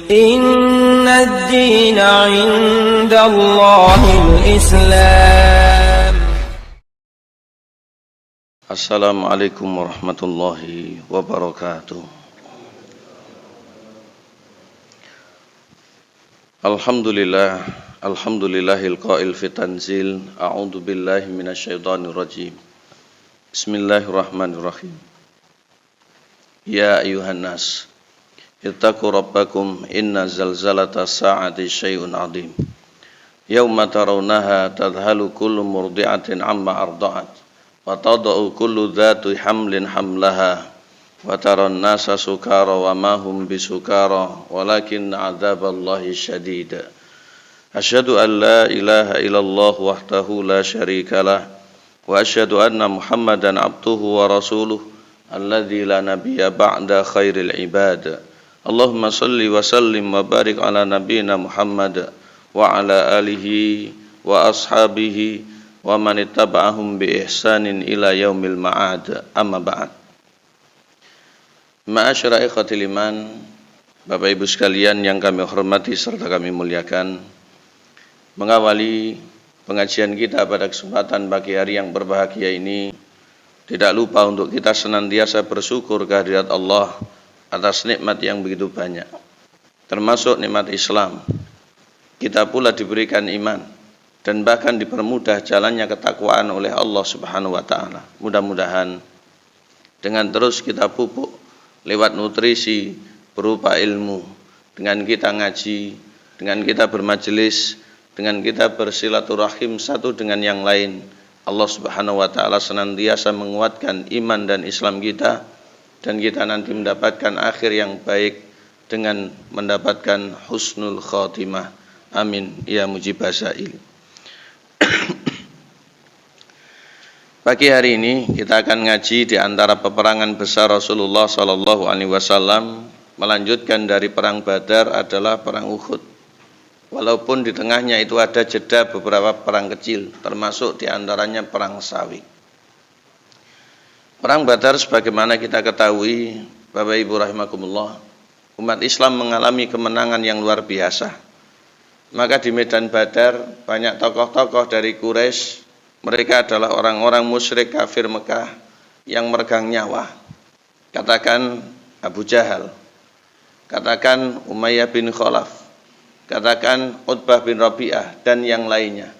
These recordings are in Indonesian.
Inna ad-dina 'inda Allahil Islam. Assalamualaikum warahmatullahi wabarakatuh. Alhamdulillahil qail fi tanzil. A'udzu billahi minasyaitonir rajim. Bismillahirrahmanirrahim. Ya ayuhan nas, ittaqu rabbakum inna zalzalata sa'ati syai'un 'adzim. Yauma tarawnaha tadhalu kullu murdi'atin 'amma arda'at wa tada'u kullu dhati hamlin hamlaha wa taran nasa sukara wa ma hum bisukara walakin 'adzaballahi syadid. Asyhadu an la ilaha illallah wahdahu la syarikalah wa asyhadu anna Muhammadan abduhu wa rasuluh alladzi la nabiyya ba'da khairil ibad. Allahumma salli wa sallim wa barik ala nabiyyina Muhammad wa ala alihi wa ashabihi wa man ittaba'ahum bi ihsanin ila yaumil ma'ad. Amma ba'd. Ma'asyara ikhwatil iman, Bapak Ibu sekalian yang kami hormati serta kami muliakan, mengawali pengajian kita pada kesempatan pagi hari yang berbahagia ini, tidak lupa untuk kita senantiasa bersyukur kehadirat Allah atas nikmat yang begitu banyak, termasuk nikmat Islam. Kita pula diberikan iman dan bahkan dipermudah jalannya ketakwaan oleh Allah Subhanahu wa taala. Mudah-mudahan dengan terus kita pupuk lewat nutrisi berupa ilmu, dengan kita ngaji, dengan kita bermajelis, dengan kita bersilaturahim satu dengan yang lain, Allah Subhanahu wa taala senantiasa menguatkan iman dan Islam kita, dan kita nanti mendapatkan akhir yang baik dengan mendapatkan husnul khatimah. Amin ya mujibah sa'il. Pagi hari ini kita akan ngaji di antara peperangan besar Rasulullah sallallahu alaihi wasallam, melanjutkan dari perang Badar adalah perang Uhud. Walaupun di tengahnya itu ada jeda beberapa perang kecil, termasuk di antaranya perang Sawi. Perang Badar sebagaimana kita ketahui, Bapak Ibu rahimakumullah, umat Islam mengalami kemenangan yang luar biasa. Maka di medan Badar banyak tokoh-tokoh dari Quraisy, mereka adalah orang-orang musyrik kafir Mekah yang meregang nyawa. Katakan Abu Jahal, katakan Umayyah bin Khalaf, katakan Utbah bin Rabi'ah dan yang lainnya.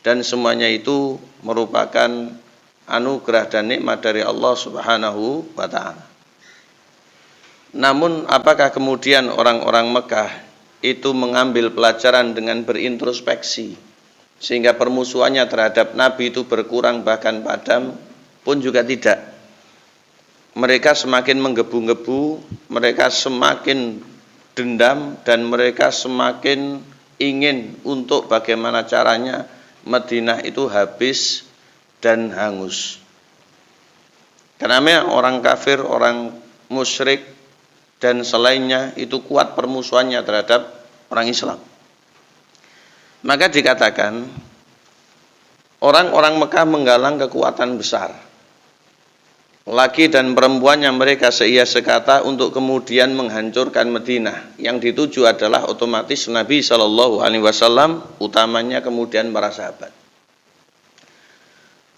Dan semuanya itu merupakan anugerah dan nikmat dari Allah Subhanahu wa ta'ala. Namun apakah kemudian orang-orang Mekah itu mengambil pelajaran dengan berintrospeksi sehingga permusuhannya terhadap Nabi itu berkurang bahkan padam? Pun juga tidak. Mereka semakin menggebu-gebu, mereka semakin dendam, dan mereka semakin ingin untuk bagaimana caranya Madinah itu habis dan hangus. Karena orang kafir, orang musyrik dan selainnya itu kuat permusuhannya terhadap orang Islam. Maka dikatakan orang-orang Mekah menggalang kekuatan besar, laki dan perempuannya mereka seia sekata untuk kemudian menghancurkan Madinah. Yang dituju adalah otomatis Nabi Shallallahu Alaihi Wasallam, utamanya kemudian para sahabat.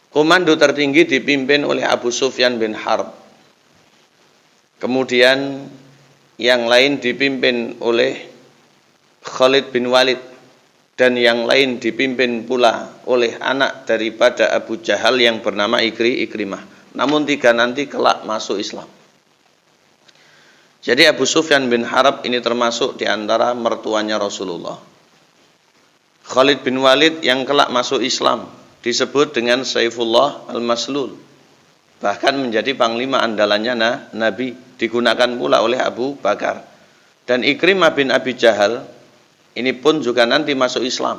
Komando tertinggi dipimpin oleh Abu Sufyan bin Harb. Kemudian yang lain dipimpin oleh Khalid bin Walid, dan yang lain dipimpin pula oleh anak daripada Abu Jahal yang bernama Ikrimah. Namun tiga nanti kelak masuk Islam. Jadi Abu Sufyan bin Harb ini termasuk di antara mertuanya Rasulullah. Khalid bin Walid yang kelak masuk Islam disebut dengan Saifullah al-Maslul, bahkan menjadi panglima andalannya Nabi, digunakan pula oleh Abu Bakar. Dan Ikrimah bin Abi Jahal ini pun juga nanti masuk Islam,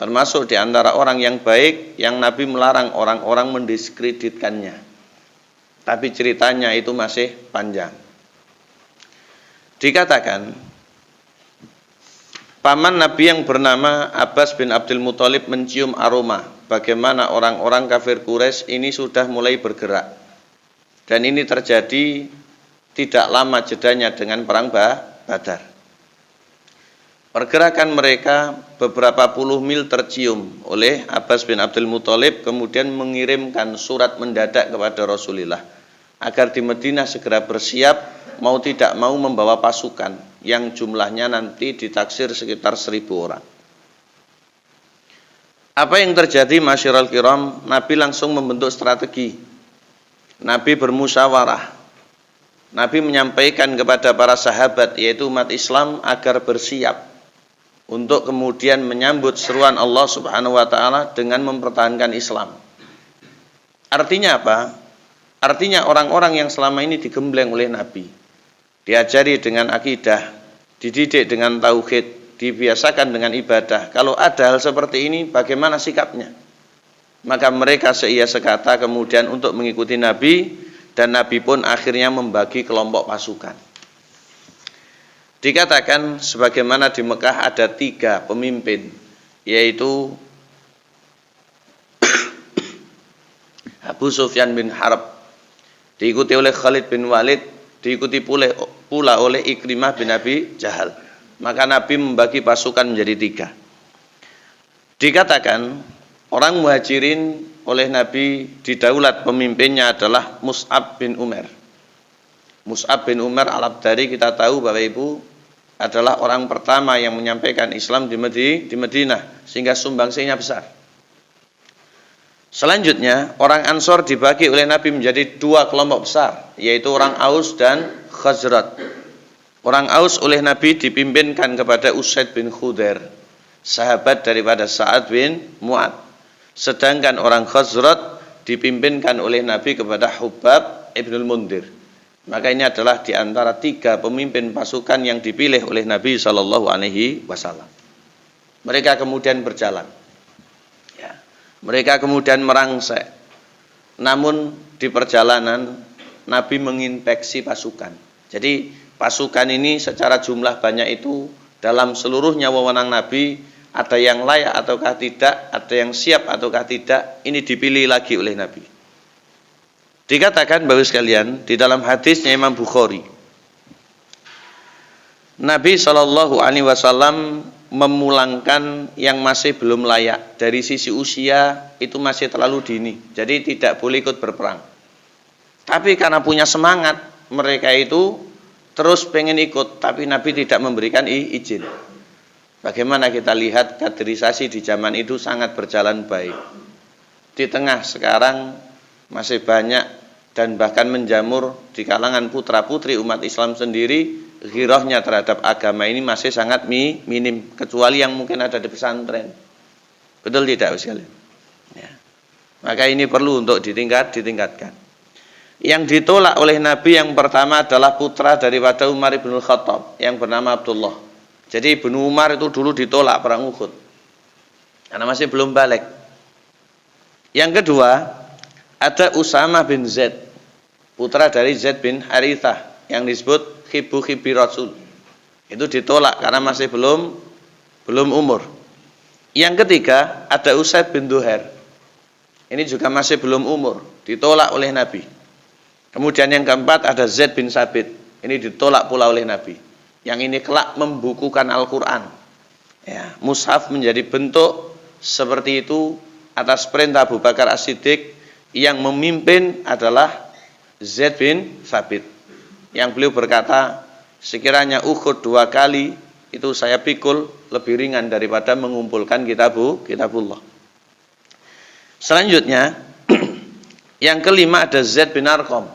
termasuk di antara orang yang baik yang Nabi melarang orang-orang mendiskreditkannya. Tapi ceritanya itu masih panjang. Dikatakan paman Nabi yang bernama Abbas bin Abdul Muthalib mencium aroma bagaimana orang-orang kafir Quraisy ini sudah mulai bergerak. Dan ini terjadi tidak lama jedanya dengan perang Badar. Pergerakan mereka beberapa puluh mil tercium oleh Abbas bin Abdul Muthalib, kemudian mengirimkan surat mendadak kepada Rasulullah agar di Madinah segera bersiap, mau tidak mau membawa pasukan yang jumlahnya nanti ditaksir sekitar 1.000 orang. Apa yang terjadi masyiral kiram? Nabi langsung membentuk strategi. Nabi bermusyawarah. Nabi menyampaikan kepada para sahabat, yaitu umat Islam, agar bersiap untuk kemudian menyambut seruan Allah Subhanahu wa taala dengan mempertahankan Islam. Artinya apa? Artinya orang-orang yang selama ini digembleng oleh Nabi, diajari dengan akidah, dididik dengan tauhid, dibiasakan dengan ibadah. Kalau ada hal seperti ini, bagaimana sikapnya? Maka mereka seia sekata kemudian untuk mengikuti Nabi, dan Nabi pun akhirnya membagi kelompok pasukan. Dikatakan sebagaimana di Mekah ada 3 pemimpin, yaitu Abu Sufyan bin Harb, diikuti oleh Khalid bin Walid, diikuti pula oleh Ikrimah bin Abi Jahal. Maka Nabi membagi pasukan menjadi 3. Dikatakan orang Muhajirin oleh Nabi didaulat pemimpinnya adalah Mus'ab bin Umair. Mus'ab bin Umair al-Abdari kita tahu Bapak Ibu adalah orang pertama yang menyampaikan Islam di Madinah, sehingga sumbangsinya besar. Selanjutnya orang Ansor dibagi oleh Nabi menjadi 2 kelompok besar, yaitu orang Aus dan Khazraj. Orang Aus oleh Nabi dipimpinkan kepada Usaid bin Khudair, sahabat daripada Sa'ad bin Mu'ad. Sedangkan orang Khazraj dipimpinkan oleh Nabi kepada Hubab ibnul Mundir. Maka ini adalah di antara 3 pemimpin pasukan yang dipilih oleh Nabi Shallallahu Alaihi Wasallam. Mereka kemudian berjalan. Ya. Mereka kemudian merangsek. Namun di perjalanan Nabi menginspeksi pasukan. Jadi pasukan ini secara jumlah banyak itu dalam seluruhnya wewenang Nabi, ada yang layak ataukah tidak, ada yang siap ataukah tidak, ini dipilih lagi oleh Nabi. Dikatakan Bapak sekalian di dalam hadisnya Imam Bukhari, Nabi Shallallahu Alaihi Wasallam memulangkan yang masih belum layak dari sisi usia, itu masih terlalu dini, jadi tidak boleh ikut berperang. Tapi karena punya semangat, mereka itu terus pengen ikut, tapi Nabi tidak memberikan izin. Bagaimana kita lihat kaderisasi di zaman itu sangat berjalan baik. Di tengah sekarang masih banyak dan bahkan menjamur di kalangan putra-putri umat Islam sendiri, ghirahnya terhadap agama ini masih sangat minim, kecuali yang mungkin ada di pesantren. Betul tidak sekalian? Ya. Maka ini perlu untuk ditingkatkan. Yang ditolak oleh Nabi yang pertama adalah putra daripada Umar bin Khattab yang bernama Abdullah. Jadi Ibnu Umar itu dulu ditolak perang Uhud karena masih belum balik. Yang kedua ada Usamah bin Zaid, putra dari Zaid bin Harithah yang disebut Khibi Rasul. Itu ditolak karena masih belum umur. Yang ketiga ada Usaid bin Duhair. Ini juga masih belum umur, ditolak oleh Nabi. Kemudian yang keempat ada Zaid bin Sabit. Ini ditolak pula oleh Nabi. Yang ini kelak membukukan Al-Quran. Ya, mushaf menjadi bentuk seperti itu atas perintah Abu Bakar As-Siddiq. Yang memimpin adalah Zaid bin Sabit. Yang beliau berkata, sekiranya Uhud 2 kali itu saya pikul lebih ringan daripada mengumpulkan kitabullah. Selanjutnya yang kelima ada Zaid bin Arqam.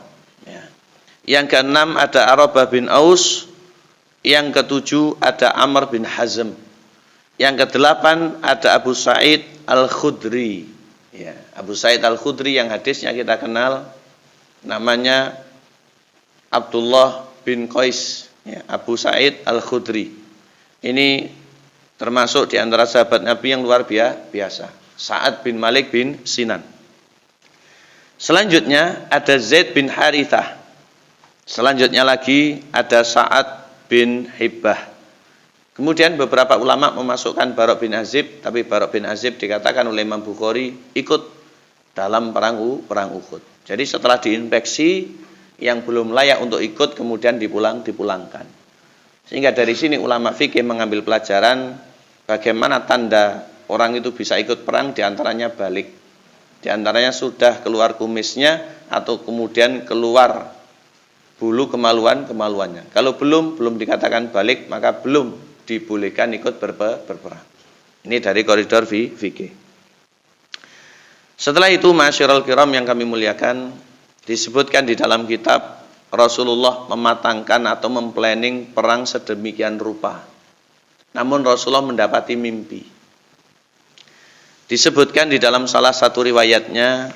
Yang keenam ada Arabah bin Aus. Yang ketujuh ada Amr bin Hazm. Yang kedelapan ada Abu Sa'id Al-Khudri. Ya, Abu Sa'id Al-Khudri yang hadisnya kita kenal, namanya Abdullah bin Qais. Ya, Abu Sa'id Al-Khudri. Ini termasuk di antara sahabat Nabi yang luar biasa. Sa'ad bin Malik bin Sinan. Selanjutnya ada Zaid bin Harithah. Selanjutnya lagi ada Sa'ad bin Hibbah. Kemudian beberapa ulama memasukkan Barok bin Azib, tapi Barok bin Azib dikatakan oleh Imam Bukhari ikut dalam perang Uhud. Jadi setelah diinspeksi yang belum layak untuk ikut kemudian dipulangkan. Sehingga dari sini ulama fikih mengambil pelajaran bagaimana tanda orang itu bisa ikut perang, diantaranya balik. Diantaranya sudah keluar kumisnya atau kemudian keluar bulu kemaluannya. Kalau belum dikatakan balik, maka belum dibolehkan ikut berperang. Ini dari koridor fikih. Setelah itu, ma'asyiral kiram yang kami muliakan, disebutkan di dalam kitab Rasulullah mematangkan atau memplanning perang sedemikian rupa. Namun Rasulullah mendapati mimpi. Disebutkan di dalam salah satu riwayatnya,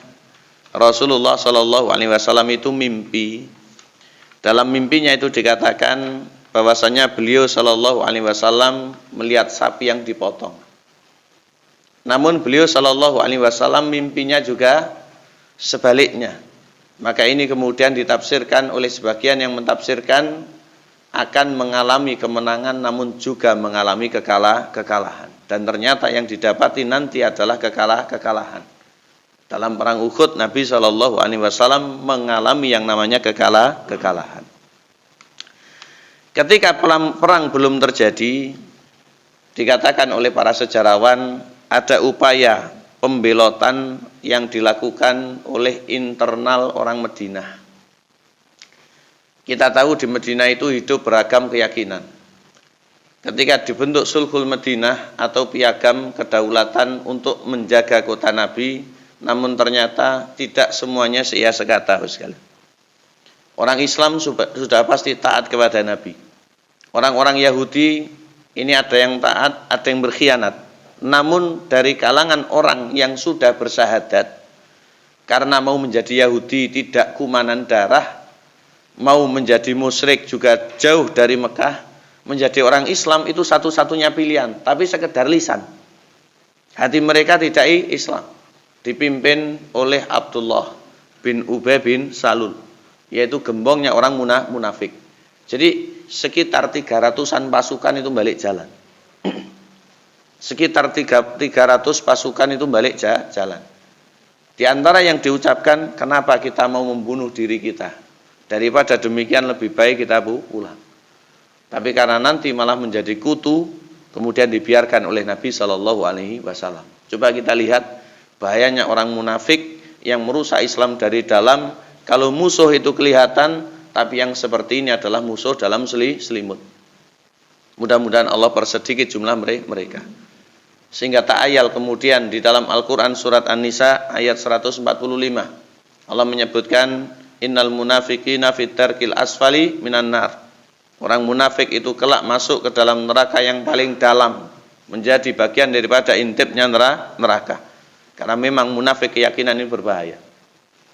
Rasulullah Shallallahu Alaihi Wasallam itu mimpi. Dalam mimpinya itu dikatakan bahwasanya beliau Shallallahu Alaihi Wasallam melihat sapi yang dipotong. Namun beliau Shallallahu Alaihi Wasallam mimpinya juga sebaliknya. Maka ini kemudian ditafsirkan oleh sebagian yang mentafsirkan akan mengalami kemenangan namun juga mengalami kekalahan. Dan ternyata yang didapati nanti adalah kekalahan. Dalam perang Uhud, Nabi Shallallahu Alaihi Wasallam mengalami yang namanya kekalahan. Ketika perang belum terjadi, dikatakan oleh para sejarawan ada upaya pembelotan yang dilakukan oleh internal orang Madinah. Kita tahu di Madinah itu hidup beragam keyakinan. Ketika dibentuk Sulhul Madinah atau piagam kedaulatan untuk menjaga kota Nabi, namun ternyata tidak semuanya seia sekata sekali. Orang Islam sudah pasti taat kepada Nabi. Orang-orang Yahudi ini ada yang taat, ada yang berkhianat. Namun dari kalangan orang yang sudah bersahadat karena mau menjadi Yahudi tidak kumanan darah, mau menjadi musyrik juga jauh dari Mekah, menjadi orang Islam itu satu-satunya pilihan, tapi sekedar lisan. Hati mereka tidak Islam. Dipimpin oleh Abdullah bin Ubay bin Salul, yaitu gembongnya orang munafik. Jadi sekitar 300-an pasukan itu balik jalan. Sekitar 300 pasukan itu balik jalan. Di antara yang diucapkan, kenapa kita mau membunuh diri kita? Daripada demikian lebih baik kita pulang. Tapi karena nanti malah menjadi kutu, kemudian dibiarkan oleh Nabi Shallallahu Alaihi Wasallam. Coba kita lihat bahayanya orang munafik yang merusak Islam dari dalam. Kalau musuh itu kelihatan, tapi yang seperti ini adalah musuh dalam selimut. Mudah-mudahan Allah persedikit jumlah mereka. Sehingga ta'ayal kemudian di dalam Al-Quran surat An-Nisa ayat 145 Allah menyebutkan innal munafiqina fit darkil asfali minan nar. Orang munafik itu kelak masuk ke dalam neraka yang paling dalam, menjadi bagian daripada intipnya neraka. Karena memang munafik keyakinan ini berbahaya.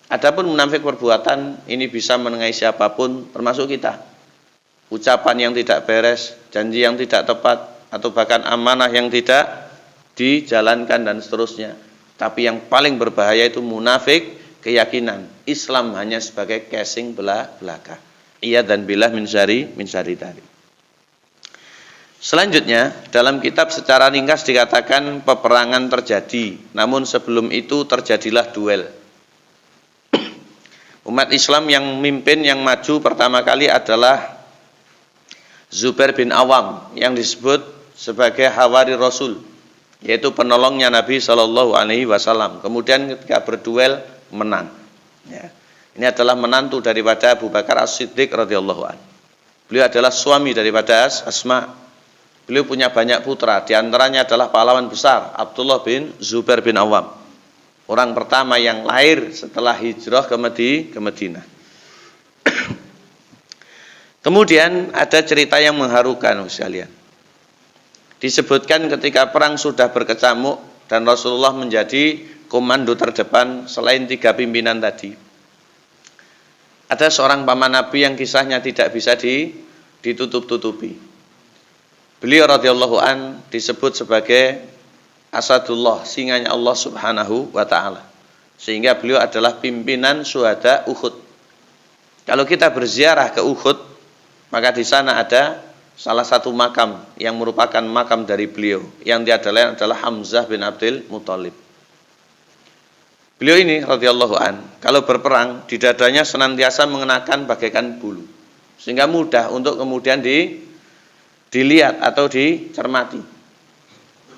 Adapun munafik perbuatan ini bisa menengahi siapapun termasuk kita. Ucapan yang tidak beres, janji yang tidak tepat, atau bahkan amanah yang tidak dijalankan dan seterusnya. Tapi yang paling berbahaya itu munafik keyakinan Islam hanya sebagai casing belaka. Iya dan billah min syari tadi. Selanjutnya dalam kitab secara ringkas dikatakan peperangan terjadi, namun sebelum itu terjadilah duel. Umat Islam yang mimpin yang maju pertama kali adalah Zubair bin Awam yang disebut sebagai Hawari Rasul, yaitu penolongnya Nabi Shallallahu Alaihi Wasallam. Kemudian ketika berduel menang. Ya. Ini adalah menantu daripada Abu Bakar As-Siddiq radhiyallahu anhu. Beliau adalah suami daripada Asma. Beliau punya banyak putra. Di antaranya adalah pahlawan besar Abdullah bin Zubair bin Awam. Orang pertama yang lahir setelah hijrah ke Madinah. Kemudian ada cerita yang mengharukan sekalian. Disebutkan ketika perang sudah berkecamuk dan Rasulullah menjadi komando terdepan selain 3 pimpinan tadi. Ada seorang paman Nabi yang kisahnya tidak bisa ditutup-tutupi. Beliau radhiyallahu an disebut sebagai Asadullah, singanya Allah Subhanahu wa taala. Sehingga beliau adalah pimpinan syuhada Uhud. Kalau kita berziarah ke Uhud, maka di sana ada salah satu makam yang merupakan makam dari beliau, yang dia adalah Hamzah bin Abdul Muthalib. Beliau ini radhiyallahu an, kalau berperang di dadanya senantiasa mengenakan bagaikan bulu, sehingga mudah untuk kemudian dilihat atau dicermati.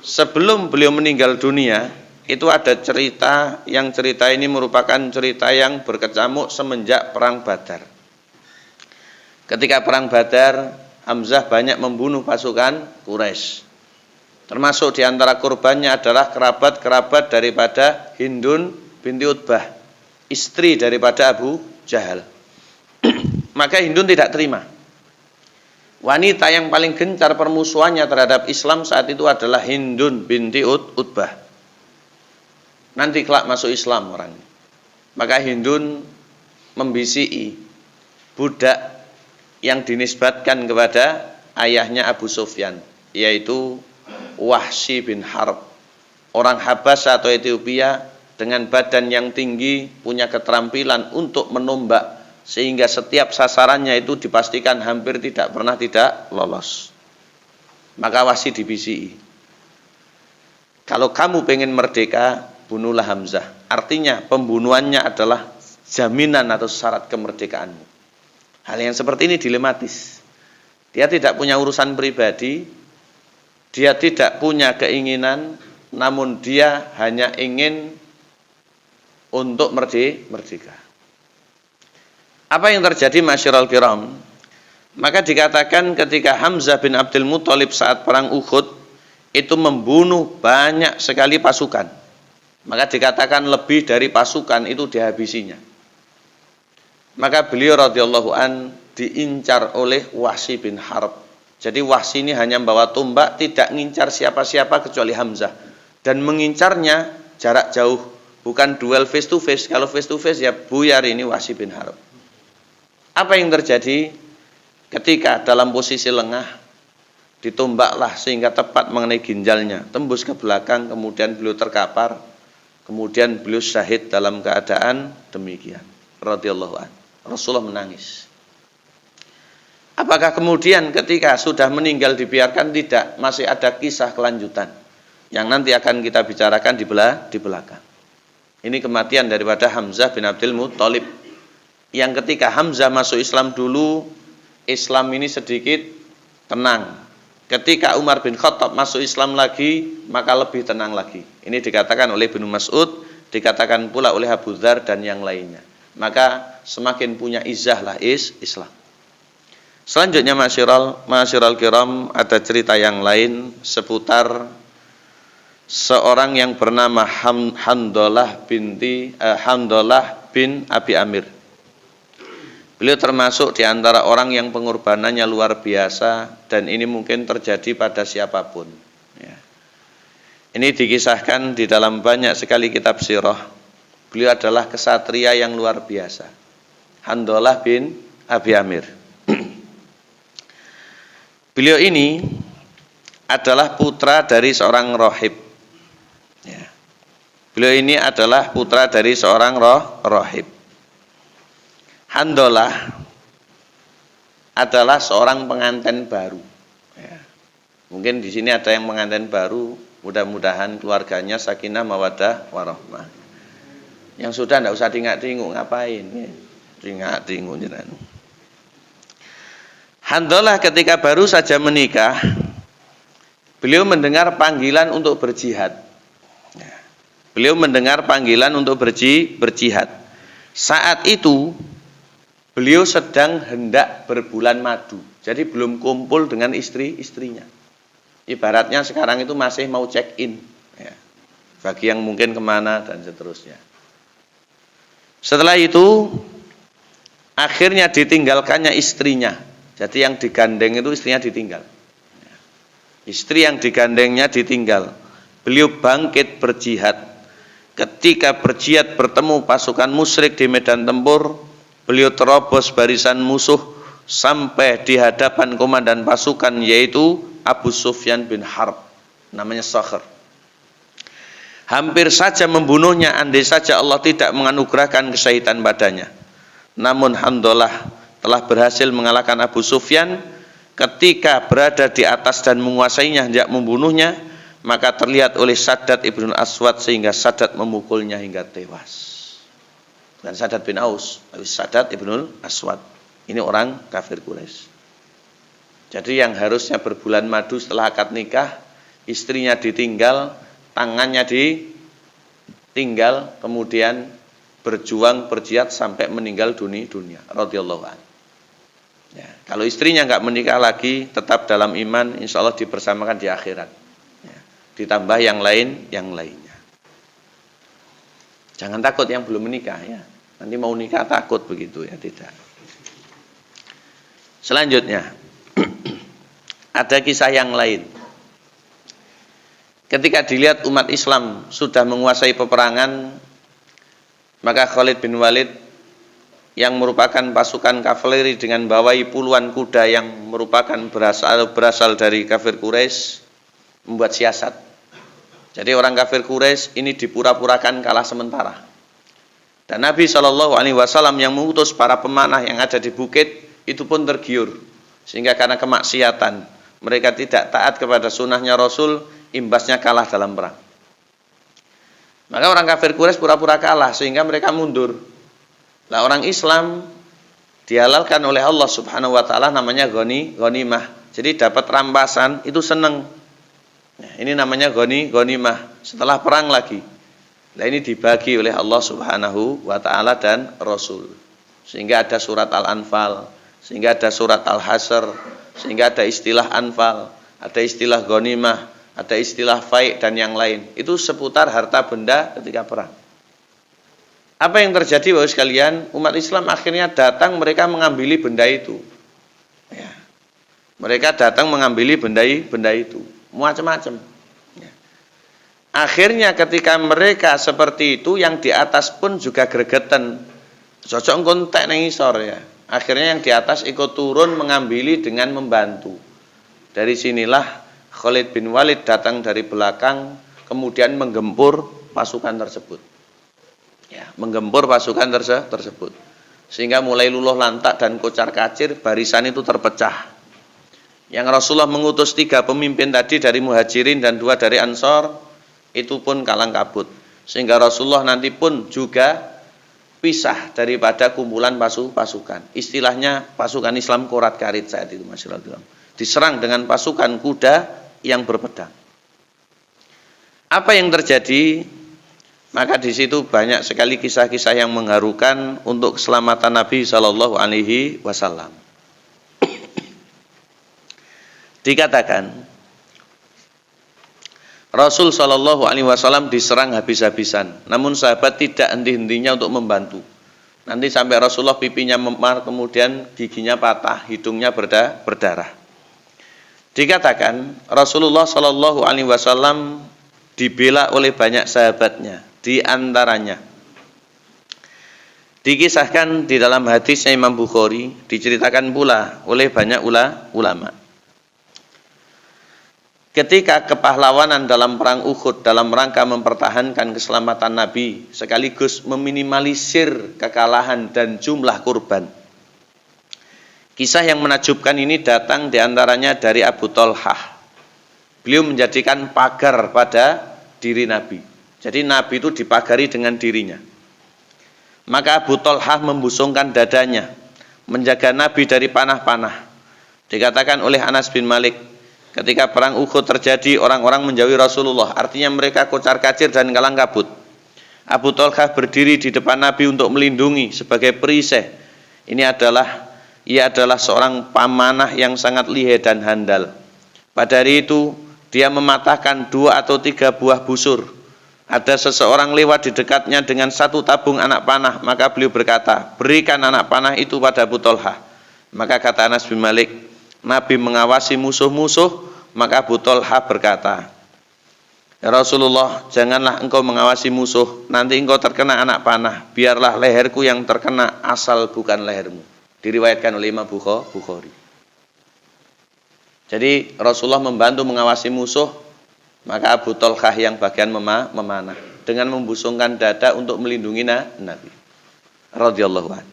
Sebelum beliau meninggal dunia, itu ada cerita ini merupakan cerita yang berkecamuk semenjak perang Badar. Ketika perang Badar, Hamzah banyak membunuh pasukan Quraisy. Termasuk di antara korbannya adalah kerabat-kerabat daripada Hindun binti Utbah, istri daripada Abu Jahal. Maka Hindun tidak terima. Wanita yang paling gencar permusuhannya terhadap Islam saat itu adalah Hindun binti Utbah. Nanti kelak masuk Islam orang. Maka Hindun membisiki budak yang dinisbatkan kepada ayahnya Abu Sufyan, yaitu Wahsy bin Harb, orang Habasya atau Ethiopia dengan badan yang tinggi, punya keterampilan untuk menombak, sehingga setiap sasarannya itu dipastikan hampir tidak pernah tidak lolos. Maka Wahsy dibisiki, kalau kamu pengen merdeka, bunuhlah Hamzah. Artinya pembunuhannya adalah jaminan atau syarat kemerdekaanmu. Hal yang seperti ini dilematis. Dia tidak punya urusan pribadi, dia tidak punya keinginan, namun dia hanya ingin untuk merdeka. Apa yang terjadi masyiral kiram? Maka dikatakan ketika Hamzah bin Abdul Muthalib saat perang Uhud itu membunuh banyak sekali pasukan. Maka dikatakan lebih dari pasukan itu dihabisinya. Maka beliau radhiyallahu an diincar oleh Wahsy bin Harb. Jadi Wahsy ini hanya membawa tombak, tidak ngincar siapa-siapa kecuali Hamzah. Dan mengincarnya jarak jauh, bukan duel face to face. Kalau face to face ya buyar ini Wahsy bin Harb. Apa yang terjadi? Ketika dalam posisi lengah, ditombaklah sehingga tepat mengenai ginjalnya, tembus ke belakang, kemudian beliau terkapar, kemudian beliau syahid dalam keadaan demikian. Radhiyallahu an. Rasulullah menangis. Apakah kemudian ketika sudah meninggal dibiarkan? Tidak, masih ada kisah kelanjutan yang nanti akan kita bicarakan di belakang. Ini kematian daripada Hamzah bin Abdul Muthalib, yang ketika Hamzah masuk Islam dulu, Islam ini sedikit tenang. Ketika Umar bin Khattab masuk Islam lagi, maka lebih tenang lagi. Ini dikatakan oleh Ibnu Mas'ud, dikatakan pula oleh Abu Dzar dan yang lainnya. Maka semakin punya izahlah Islam. Selanjutnya masyiral kiram, ada cerita yang lain seputar seorang yang bernama Handalah bin Abi Amir. Beliau termasuk di antara orang yang pengorbanannya luar biasa, dan ini mungkin terjadi pada siapapun. Ya. Ini dikisahkan di dalam banyak sekali kitab sirah. Beliau adalah kesatria yang luar biasa. Handalah bin Abi Amir. Beliau ini adalah putra dari seorang rahib. Ya. Beliau ini adalah putra dari seorang rahib. Handalah adalah seorang pengantin baru. Ya. Mungkin di sini ada yang pengantin baru. Mudah-mudahan keluarganya sakinah mawaddah warahmah. Yang sudah tidak usah tingak-tinguk, ngapain? Ya. Tingak-tinguk jenengan. Handalah ketika baru saja menikah, beliau mendengar panggilan untuk berjihad. Ya. Beliau mendengar panggilan untuk berjihad. Saat itu beliau sedang hendak berbulan madu. Jadi belum kumpul dengan istrinya. Ibaratnya sekarang itu masih mau check in. Ya. Bagi yang mungkin kemana dan seterusnya. Setelah itu akhirnya ditinggalkannya istrinya. Jadi yang digandeng itu istrinya ditinggal. Istri yang digandengnya ditinggal. Beliau bangkit berjihad. Ketika berjihad bertemu pasukan musyrik di medan tempur, beliau terobos barisan musuh sampai di hadapan komandan pasukan, yaitu Abu Sufyan bin Harb, namanya Sakhr. Hampir saja membunuhnya andai saja Allah tidak menganugerahkan kesyahidan padanya. Namun Handalah telah berhasil mengalahkan Abu Sufyan. Ketika berada di atas dan menguasainya hendak membunuhnya, maka terlihat oleh Sadat ibnul Aswad sehingga Sadat memukulnya hingga tewas. Dan Sadat bin Aus, Sadat ibnul Aswad, ini orang kafir Quraisy. Jadi yang harusnya berbulan madu setelah akad nikah, istrinya ditinggal, tangannya ditinggal, kemudian berjuang berjihad sampai meninggal dunia radhiyallahu anhu. Ya, kalau istrinya nggak menikah lagi, tetap dalam iman, insya Allah dibersamakan di akhirat. Ya, ditambah yang lainnya. Jangan takut yang belum menikah ya. Nanti mau nikah takut begitu ya, tidak. Selanjutnya, ada kisah yang lain. Ketika dilihat umat Islam sudah menguasai peperangan, maka Khalid bin Walid yang merupakan pasukan kavaleri dengan bawahi puluhan kuda yang merupakan berasal dari kafir Quraisy membuat siasat. Jadi orang kafir Quraisy ini dipura-purakan kalah sementara. Dan Nabi SAW yang mengutus para pemanah yang ada di bukit itu pun tergiur, sehingga karena kemaksiatan mereka tidak taat kepada sunnahnya Rasul, imbasnya kalah dalam perang. Maka orang kafir Quraisy pura-pura kalah sehingga mereka mundur. Lah orang Islam dihalalkan oleh Allah Subhanahu wa taala namanya ghanimah. Jadi dapat rampasan itu seneng. Nah, ini namanya ghanimah setelah perang lagi. Nah, ini dibagi oleh Allah Subhanahu wa taala dan Rasul. Sehingga ada surat Al-Anfal, sehingga ada surat Al-Hasr, sehingga ada istilah Anfal, ada istilah ghanimah, ada istilah fai' dan yang lain. Itu seputar harta benda ketika perang. Apa yang terjadi Bapak sekalian? Umat Islam akhirnya datang mereka mengambil benda itu. Ya. Mereka datang mengambil benda itu. Macam-macam. Ya. Akhirnya ketika mereka seperti itu, yang di atas pun juga gregetan. Cocok kontak nang isor ya. Akhirnya yang di atas ikut turun mengambil dengan membantu. Dari sinilah Khalid bin Walid datang dari belakang, kemudian menggempur pasukan tersebut. Ya, menggempur pasukan tersebut. Sehingga mulai luluh lantak dan kocar kacir, barisan itu terpecah. Yang Rasulullah mengutus 3 pemimpin tadi dari Muhajirin dan 2 dari Ansor, itu pun kalang kabut. Sehingga Rasulullah nanti pun juga pisah daripada kumpulan pasukan. Istilahnya pasukan Islam korat karit saat itu, masyaallah. Diserang dengan pasukan kuda yang berpedang. Apa yang terjadi? Maka di situ banyak sekali kisah-kisah yang mengharukan untuk keselamatan Nabi Shallallahu Alaihi Wasallam. Dikatakan Rasul Shallallahu Alaihi Wasallam diserang habis-habisan, namun sahabat tidak henti-hentinya untuk membantu. Nanti sampai Rasulullah pipinya memar, kemudian giginya patah, hidungnya berdarah. Dikatakan Rasulullah Shallallahu Alaihi Wasallam dibela oleh banyak sahabatnya, di antaranya dikisahkan di dalam hadisnya Imam Bukhari, diceritakan pula oleh banyak ulama. Ketika kepahlawanan dalam perang Uhud dalam rangka mempertahankan keselamatan Nabi sekaligus meminimalisir kekalahan dan jumlah kurban. Kisah yang menakjubkan ini datang diantaranya dari Abu Thalhah. Beliau menjadikan pagar pada diri Nabi. Jadi Nabi itu dipagari dengan dirinya. Maka Abu Thalhah membusungkan dadanya, menjaga Nabi dari panah-panah. Dikatakan oleh Anas bin Malik, ketika perang Uhud terjadi, orang-orang menjauhi Rasulullah, artinya mereka kocar-kacir dan kalang kabut. Abu Thalhah berdiri di depan Nabi untuk melindungi sebagai perisai. Ia adalah seorang pamanah yang sangat lihai dan handal. Pada hari itu, dia mematahkan 2 atau 3 buah busur. Ada seseorang lewat di dekatnya dengan 1 tabung anak panah, maka beliau berkata, berikan anak panah itu pada Abu Thalhah. Maka kata Anas bin Malik, Nabi mengawasi musuh-musuh, maka Abu Thalhah berkata, ya Rasulullah, janganlah engkau mengawasi musuh, nanti engkau terkena anak panah, biarlah leherku yang terkena asal bukan lehermu. Diriwayatkan oleh Imam Bukhari. Jadi Rasulullah membantu mengawasi musuh, maka Abu Thalhah yang bagian memanah dengan membusungkan dada untuk melindungi Nabi radhiyallahu anhu.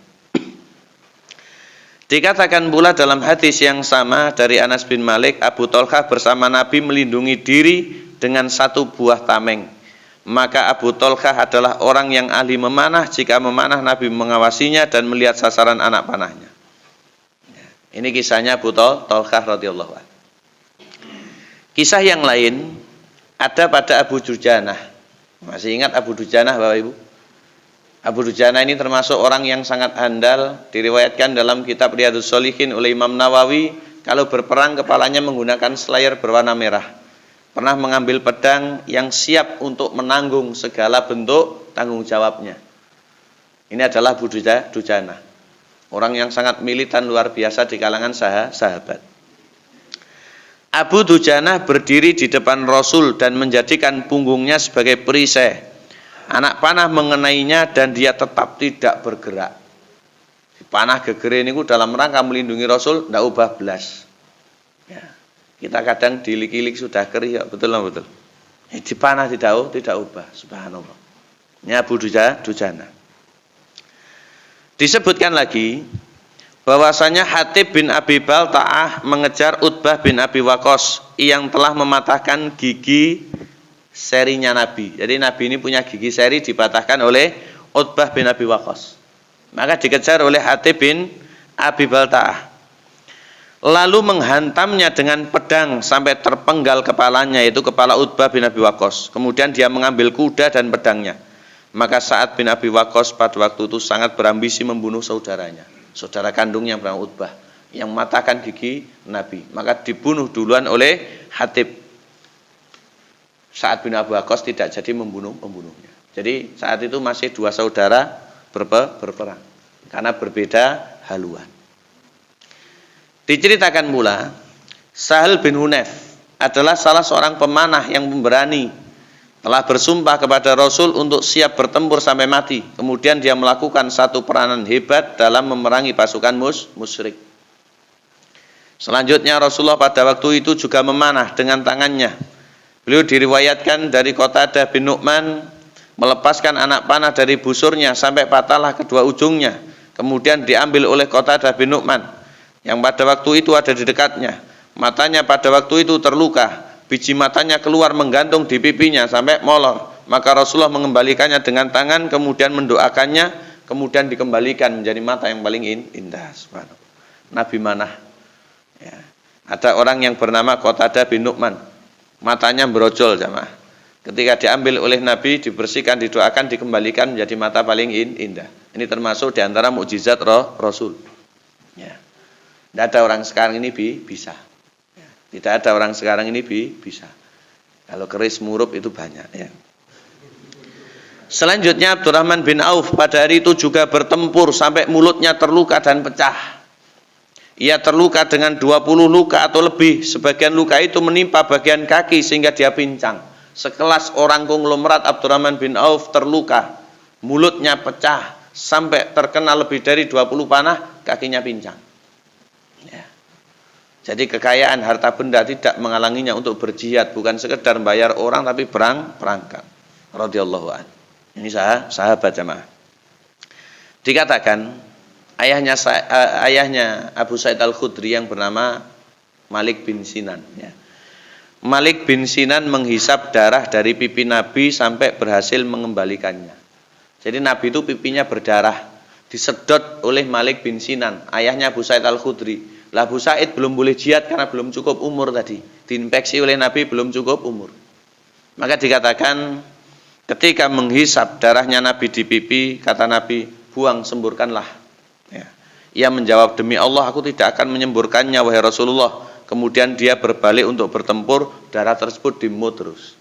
Dikatakan pula dalam hadis yang sama dari Anas bin Malik, Abu Thalhah bersama Nabi melindungi diri dengan 1 buah tameng. Maka Abu Thalhah adalah orang yang ahli memanah. Jika memanah, Nabi mengawasinya dan melihat sasaran anak panahnya. Ini kisahnya Abu Tolkah radhiyallahu anhu. Kisah yang lain ada pada Abu Dujanah. Masih ingat Abu Dujanah Bapak Ibu? Abu Dujanah ini termasuk orang yang sangat handal, diriwayatkan dalam kitab Riyadhus Shalihin oleh Imam Nawawi, kalau berperang kepalanya menggunakan selayar berwarna merah. Pernah mengambil pedang yang siap untuk menanggung segala bentuk tanggung jawabnya. Ini adalah Abu Dujanah. Orang yang sangat militan luar biasa di kalangan sahabat. Abu Dujanah berdiri di depan Rasul dan menjadikan punggungnya sebagai perisai. Anak panah mengenainya dan dia tetap tidak bergerak. Panah gegere niku dalam rangka melindungi Rasul, ndak ubah belas. Ya. Kita kadang dilik-ilik sudah kerih, ya, betul. Di panah tidak ubah, subhanallah. Ini Abu Dujanah. Disebutkan lagi bahwasanya Hatib bin Abi Balta'ah mengejar Utbah bin Abi Waqqas yang telah mematahkan gigi serinya Nabi. Jadi Nabi ini punya gigi seri dipatahkan oleh Utbah bin Abi Waqqas. Maka dikejar oleh Hatib bin Abi Balta'ah. Lalu menghantamnya dengan pedang sampai terpenggal kepalanya, yaitu kepala Utbah bin Abi Waqqas. Kemudian dia mengambil kuda dan pedangnya. Maka Sa'ad bin Abi Waqqas pada waktu itu sangat berambisi membunuh saudaranya, saudara kandungnya bernama Utbah, yang mematahkan gigi Nabi. Maka dibunuh duluan oleh Hatib. Sa'ad bin Abi Waqqas tidak jadi membunuhnya. Jadi saat itu masih dua saudara berperang karena berbeda haluan. Diceritakan pula Sahal bin Hunayf adalah salah seorang pemanah yang pemberani, telah bersumpah kepada Rasul untuk siap bertempur sampai mati. Kemudian dia melakukan satu peranan hebat dalam memerangi pasukan musyrik. Selanjutnya Rasulullah pada waktu itu juga memanah dengan tangannya. Beliau diriwayatkan dari Qatadah bin Nu'man melepaskan anak panah dari busurnya sampai patahlah kedua ujungnya. Kemudian diambil oleh Qatadah bin Nu'man yang pada waktu itu ada di dekatnya. Matanya pada waktu itu terluka, biji matanya keluar menggantung di pipinya sampai molor. Maka Rasulullah mengembalikannya dengan tangan, kemudian mendoakannya, kemudian dikembalikan menjadi mata yang paling indah. Nabi manah. Ya. Ada orang yang bernama Qatadah bin Nu'man. Matanya berojol jamaah. Ketika diambil oleh Nabi, dibersihkan, didoakan, dikembalikan menjadi mata paling indah. Ini termasuk diantara mukjizat Rasul. Ya. Tidak ada orang sekarang ini bisa. Ya. Tidak ada orang sekarang ini bisa. Kalau keris murup itu banyak. Ya. Selanjutnya Abdurrahman bin Auf pada hari itu juga bertempur sampai mulutnya terluka dan pecah. Ia terluka dengan 20 luka atau lebih. Sebagian luka itu menimpa bagian kaki sehingga dia pincang. Sekelas orang konglomerat Abdurrahman bin Auf terluka, mulutnya pecah sampai terkena lebih dari 20 panah, kakinya pincang. Ya. Jadi kekayaan harta benda tidak menghalanginya untuk berjihad, bukan sekedar bayar orang tapi berangkat. Radhiyallahu anhu. Ini sahabat jamaah. Dikatakan ayahnya Abu Sa'id Al-Khudri yang bernama Malik bin Sinan. Ya. Malik bin Sinan menghisap darah dari pipi Nabi sampai berhasil mengembalikannya. Jadi Nabi itu pipinya berdarah, disedot oleh Malik bin Sinan, ayahnya Abu Sa'id Al-Khudri. Lah Abu Sa'id belum boleh jihad karena belum cukup umur tadi. Diinfeksi oleh Nabi belum cukup umur. Maka dikatakan ketika menghisap darahnya Nabi di pipi, kata Nabi, buang, semburkanlah. Ya. Ia menjawab, demi Allah aku tidak akan menyemburkannya wahai Rasulullah. Kemudian dia berbalik untuk bertempur, darah tersebut dimut terus.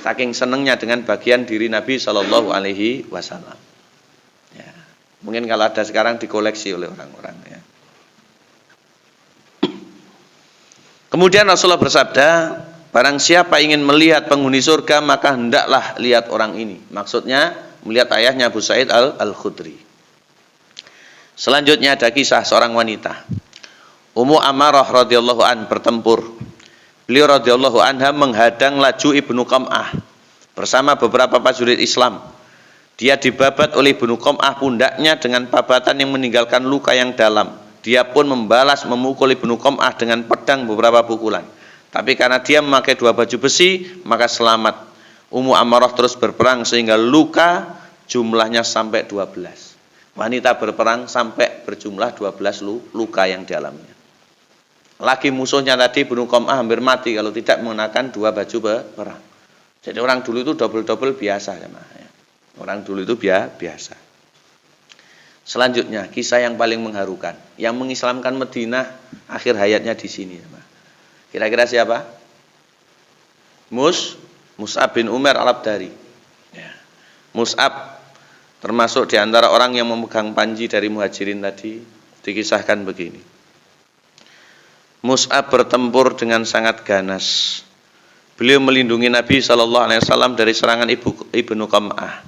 Saking senengnya dengan bagian diri Nabi Shallallahu Alaihi Wasallam. Ya. Mungkin kalau ada sekarang dikoleksi oleh orang-orang. Ya. Kemudian Rasulullah bersabda, barang siapa ingin melihat penghuni surga maka hendaklah lihat orang ini. Maksudnya melihat ayahnya Abu Sa'id Al-Khudri. Selanjutnya ada kisah seorang wanita, Ummu Ammarah radhiyallahu an bertempur. Beliau radhiyallahu anha menghadang laju Ibnu Qam'ah bersama beberapa prajurit Islam. Dia dibabat oleh Ibnu Qam'ah pundaknya dengan babatan yang meninggalkan luka yang dalam. Dia pun membalas memukul Ibnu Qam'ah dengan pedang beberapa pukulan. Tapi karena dia memakai dua baju besi, maka selamat. Ummu Ammarah terus berperang sehingga luka jumlahnya sampai 12. wanita berperang sampai berjumlah 12 luka yang dialaminya. Lagi musuhnya tadi Banu Qam'ah hampir mati kalau tidak mengenakan 2 baju perang. Jadi orang dulu itu double-double biasa ya. Orang dulu itu biasa. Selanjutnya kisah yang paling mengharukan, yang mengislamkan Madinah akhir hayatnya di sini ya. Kira-kira siapa? Mus'ab bin Umair Al-Abdari. Ya. Mus'ab termasuk di antara orang yang memegang panji dari Muhajirin tadi, dikisahkan begini. Mus'ab bertempur dengan sangat ganas. Beliau melindungi Nabi SAW dari serangan Ibnu Qam'ah.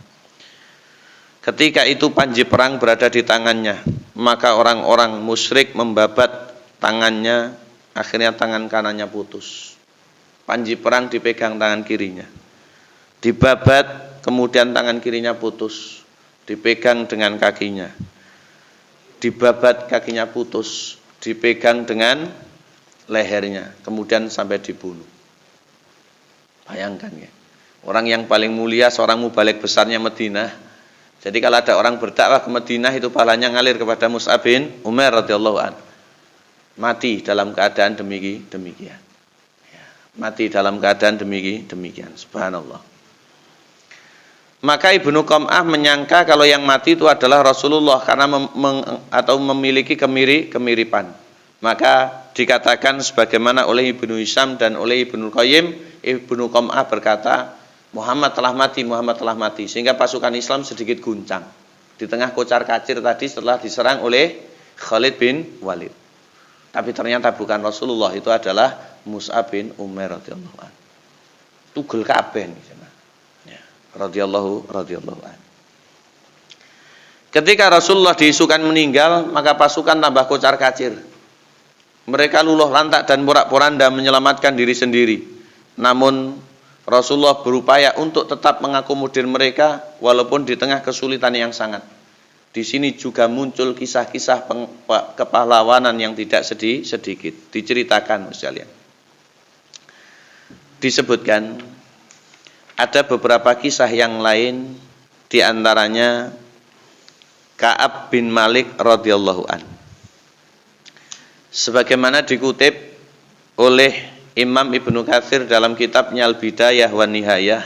Ketika itu panji perang berada di tangannya, maka orang-orang musyrik membabat tangannya, akhirnya tangan kanannya putus. Panji perang dipegang tangan kirinya. Dibabat, kemudian tangan kirinya putus. Dipegang dengan kakinya. Dibabat kakinya putus. Dipegang dengan lehernya, kemudian sampai dibunuh. Bayangkan ya, orang yang paling mulia, seorang mubalik besarnya Madinah. Jadi kalau ada orang berdakwah ke Madinah itu pahalanya ngalir kepada Mus'ab bin Umair radhiyallahu an. Mati dalam keadaan demikian. Ya, mati dalam keadaan demikian. Subhanallah. Maka Ibnu Qam'ah menyangka kalau yang mati itu adalah Rasulullah karena memiliki kemiripan. Maka dikatakan sebagaimana oleh Ibnu Hisham dan oleh Ibnu Qayyim, Ibnu Qam'ah berkata, Muhammad telah mati, sehingga pasukan Islam sedikit guncang di tengah kocar-kacir tadi setelah diserang oleh Khalid bin Walid. Tapi ternyata bukan Rasulullah, itu adalah Mus'ab bin Umair radhiyallahu anhu. Tugel kabeh ya, radhiyallahu anhu. Ketika Rasulullah diisukan meninggal, maka pasukan tambah kocar-kacir. Mereka luluh lantak dan porak-poranda menyelamatkan diri sendiri. Namun Rasulullah berupaya untuk tetap mengakomodir mereka walaupun di tengah kesulitan yang sangat. Di sini juga muncul kisah-kisah kepahlawanan yang tidak sedikit. Diceritakan sekalian. Disebutkan ada beberapa kisah yang lain, di antaranya Ka'ab bin Malik radhiyallahu an. Sebagaimana dikutip oleh Imam Ibnu Katsir dalam kitabnya Al-Bidayah wan Nihayah,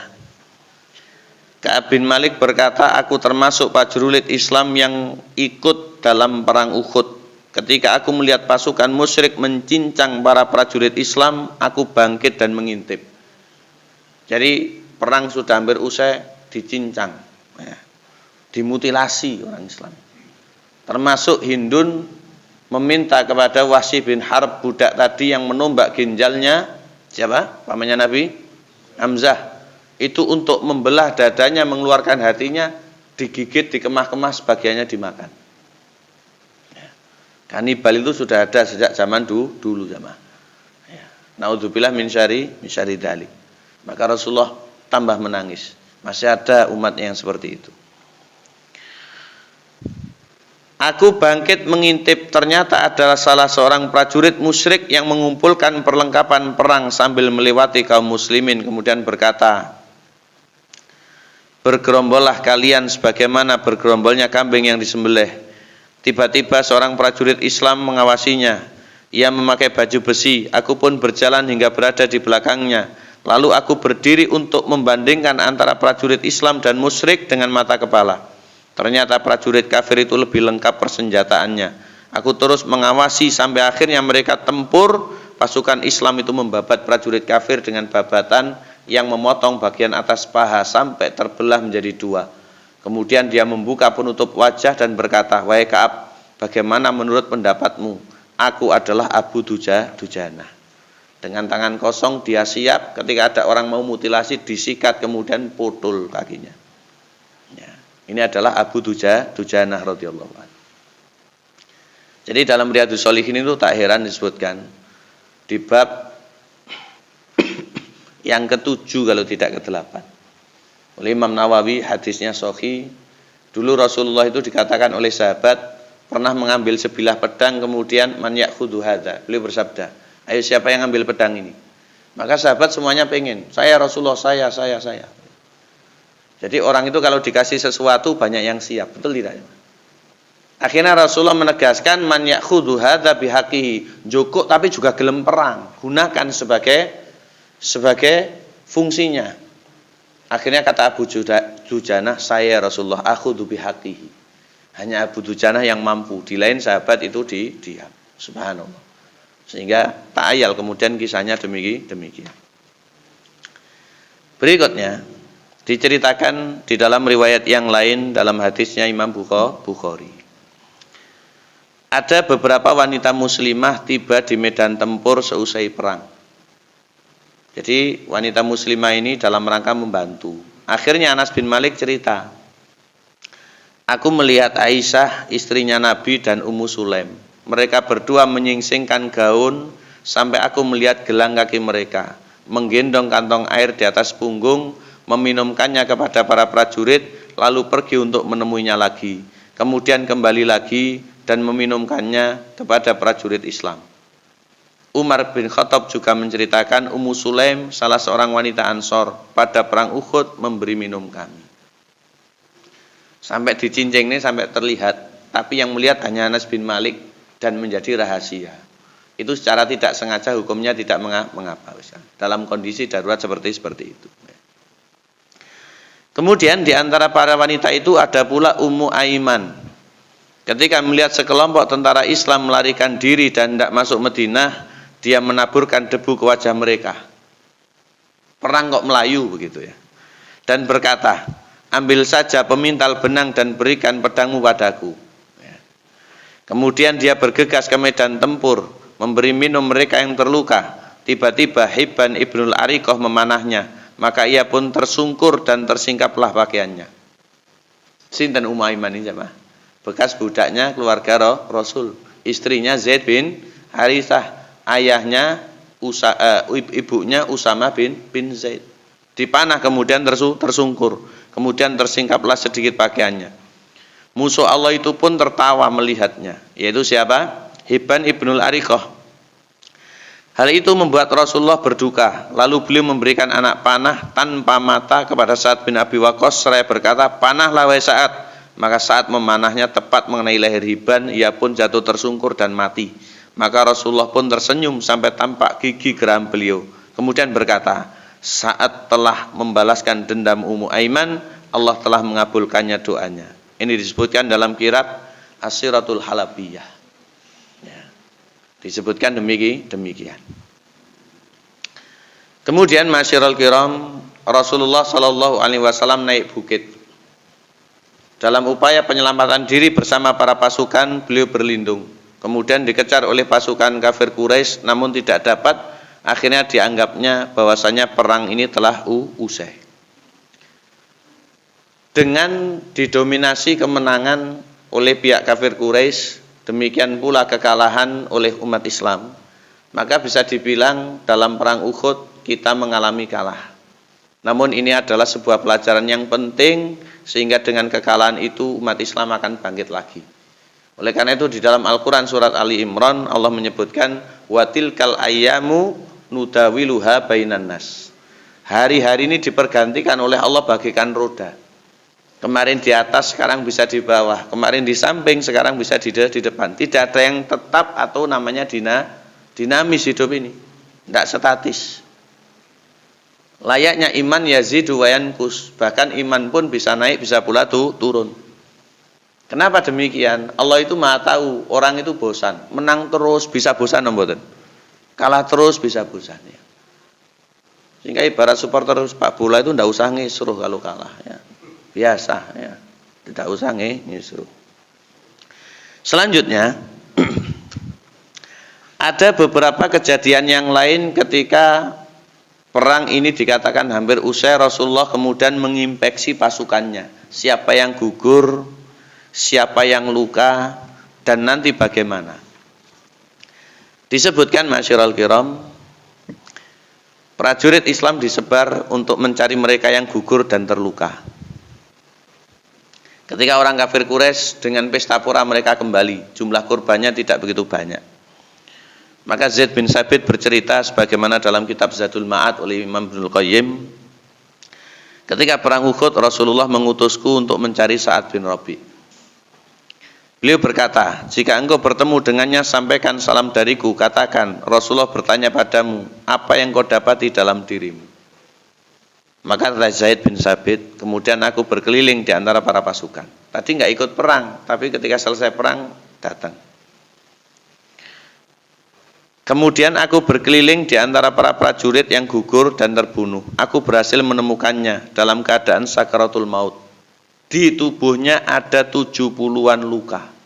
Ka'ab bin Malik berkata, aku termasuk prajurit Islam yang ikut dalam perang Uhud. Ketika aku melihat pasukan musyrik mencincang para prajurit Islam, aku bangkit dan mengintip. Jadi perang sudah hampir usai, dicincang, ya, dimutilasi orang Islam. Termasuk Hindun meminta kepada Wahsy bin Harb, budak tadi yang menombak ginjalnya, siapa? Pamannya Nabi, Hamzah, itu untuk membelah dadanya, mengeluarkan hatinya, digigit, dikemah-kemah, sebagiannya dimakan. Ya. Kanibal itu sudah ada sejak zaman dulu zaman. Ya. Naudzubillah min syari dzalik. Maka Rasulullah tambah menangis. Masih ada umat yang seperti itu. Aku bangkit mengintip, ternyata adalah salah seorang prajurit musyrik yang mengumpulkan perlengkapan perang sambil melewati kaum muslimin, kemudian berkata, bergerombollah kalian sebagaimana bergerombolnya kambing yang disembelih. Tiba-tiba seorang prajurit Islam mengawasinya. Ia memakai baju besi, aku pun berjalan hingga berada di belakangnya. Lalu aku berdiri untuk membandingkan antara prajurit Islam dan musyrik dengan mata kepala. Ternyata prajurit kafir itu lebih lengkap persenjataannya. Aku terus mengawasi sampai akhirnya mereka tempur. Pasukan Islam itu membabat prajurit kafir dengan babatan yang memotong bagian atas paha sampai terbelah menjadi 2. Kemudian dia membuka penutup wajah dan berkata, wahai Ka'ab, bagaimana menurut pendapatmu? Aku adalah Abu Dujanah. Dengan tangan kosong dia siap, ketika ada orang mau mutilasi disikat kemudian putul kakinya. Ya. Ini adalah Abu Dujanah radhiyallahu anhu. Jadi dalam Riyadhus Shalihin itu tak heran disebutkan di bab yang ke-7 kalau tidak ke-8 oleh Imam Nawawi, hadisnya sahih. Dulu Rasulullah itu dikatakan oleh sahabat pernah mengambil sebilah pedang, kemudian man ya'khudhu hadza. Beliau bersabda, ayo siapa yang ambil pedang ini? Maka sahabat semuanya pengen, saya Rasulullah, saya. Jadi orang itu kalau dikasih sesuatu banyak yang siap, betul tidak? Akhirnya Rasulullah menegaskan man ya'khudhu hadza bihaqihi, jukuk tapi juga gelem perang, gunakan sebagai fungsinya. Akhirnya kata Abu Dujanah, saya Rasulullah akhudhu bihaqihi. Hanya Abu Dujanah yang mampu, di lain sahabat itu diam. Subhanallah. Sehingga ta'ayal kemudian kisahnya demikian. Berikutnya diceritakan di dalam riwayat yang lain dalam hadisnya Imam Bukhari. Ada beberapa wanita muslimah tiba di medan tempur seusai perang. Jadi wanita muslimah ini dalam rangka membantu. Akhirnya Anas bin Malik cerita, aku melihat Aisyah istrinya Nabi dan Ummu Sulaim. Mereka berdua menyingsingkan gaun sampai aku melihat gelang kaki mereka, menggendong kantong air di atas punggung, meminumkannya kepada para prajurit, lalu pergi untuk menemuinya lagi. Kemudian kembali lagi dan meminumkannya kepada prajurit Islam. Umar bin Khattab juga menceritakan Ummu Sulaim, salah seorang wanita Ansor, pada perang Uhud memberi minum kami. Sampai dicincing ini sampai terlihat, tapi yang melihat hanya Anas bin Malik dan menjadi rahasia. Itu secara tidak sengaja hukumnya tidak mengapa. Dalam kondisi darurat seperti itu. Kemudian di antara para wanita itu ada pula Ummu Aiman. Ketika melihat sekelompok tentara Islam melarikan diri dan tidak masuk Madinah, dia menaburkan debu ke wajah mereka. Perang kok Melayu begitu ya. Dan berkata, ambil saja pemintal benang dan berikan pedangmu padaku. Kemudian dia bergegas ke medan tempur, memberi minum mereka yang terluka. Tiba-tiba Hibban ibnul Ariqah memanahnya, maka ia pun tersungkur dan tersingkaplah pakaiannya. Sinten Ummu Aiman ini jemaah? Bekas budaknya keluarga Rasul, istrinya Zaid bin Harithah, ayahnya ibunya Usamah bin Zaid. Dipanah kemudian tersungkur, kemudian tersingkaplah sedikit pakaiannya. Musuh Allah itu pun tertawa melihatnya, yaitu siapa? Hibban ibnul Ariqah. Hal itu membuat Rasulullah berduka, lalu beliau memberikan anak panah tanpa mata kepada Sa'ad bin Abi Waqqas seraya berkata, panahlah wahai Sa'ad. Maka saat memanahnya tepat mengenai leher Hibban, ia pun jatuh tersungkur dan mati. Maka Rasulullah pun tersenyum sampai tampak gigi geram beliau. Kemudian berkata, saat telah membalaskan dendam Ummu Aiman, Allah telah mengabulkannya doanya. Ini disebutkan dalam qiraat As-Siratul Halabiyah. Ya. Disebutkan demikian. Kemudian masyarul kiram, Rasulullah SAW naik bukit. Dalam upaya penyelamatan diri bersama para pasukan, beliau berlindung. Kemudian dikejar oleh pasukan kafir Quraisy, namun tidak dapat. Akhirnya dianggapnya bahwasanya perang ini telah usai. Dengan didominasi kemenangan oleh pihak kafir Quraisy, demikian pula kekalahan oleh umat Islam, maka bisa dibilang dalam perang Uhud kita mengalami kalah. Namun ini adalah sebuah pelajaran yang penting, sehingga dengan kekalahan itu umat Islam akan bangkit lagi. Oleh karena itu di dalam Al-Quran surat Ali Imran Allah menyebutkan watilkal ayyamu nudawiluha bainan nas. Hari-hari ini dipergantikan oleh Allah bagikan roda. Kemarin di atas, sekarang bisa di bawah. Kemarin di samping, sekarang bisa di depan. Tidak ada yang tetap atau namanya dinamis hidup ini. Tidak statis. Layaknya iman yazidu wa yanqus, bahkan iman pun bisa naik bisa pula turun. Kenapa demikian? Allah itu Maha tahu, orang itu bosan, menang terus bisa bosan mboten. Kalah terus bisa bosan ya. Sehingga ibarat supporter sepak bola itu ndak usah ngisruh kalau kalah ya. Biasa ya. Tidak usah ngisruh. Selanjutnya ada beberapa kejadian yang lain ketika perang ini dikatakan hampir usai. Rasulullah kemudian menginspeksi pasukannya. Siapa yang gugur, siapa yang luka, dan nanti bagaimana. Disebutkan masyarul kiram, prajurit Islam disebar untuk mencari mereka yang gugur dan terluka. Ketika orang kafir Quraisy dengan pesta pora mereka kembali, jumlah korbannya tidak begitu banyak. Maka Zaid bin Sabit bercerita sebagaimana dalam kitab Zadul Ma'ad oleh Imam Ibnul Qayyim, ketika perang Uhud Rasulullah mengutusku untuk mencari Sa'ad bin Rabi'. Beliau berkata, jika engkau bertemu dengannya sampaikan salam dariku, katakan Rasulullah bertanya padamu, apa yang kau dapati dalam dirimu? Maka kata Zaid bin Sabit, kemudian aku berkeliling di antara para pasukan. Tadi nggak ikut perang, tapi ketika selesai perang datang. Kemudian aku berkeliling di antara para prajurit yang gugur dan terbunuh. Aku berhasil menemukannya dalam keadaan sakaratul maut. Di tubuhnya ada 70-an luka.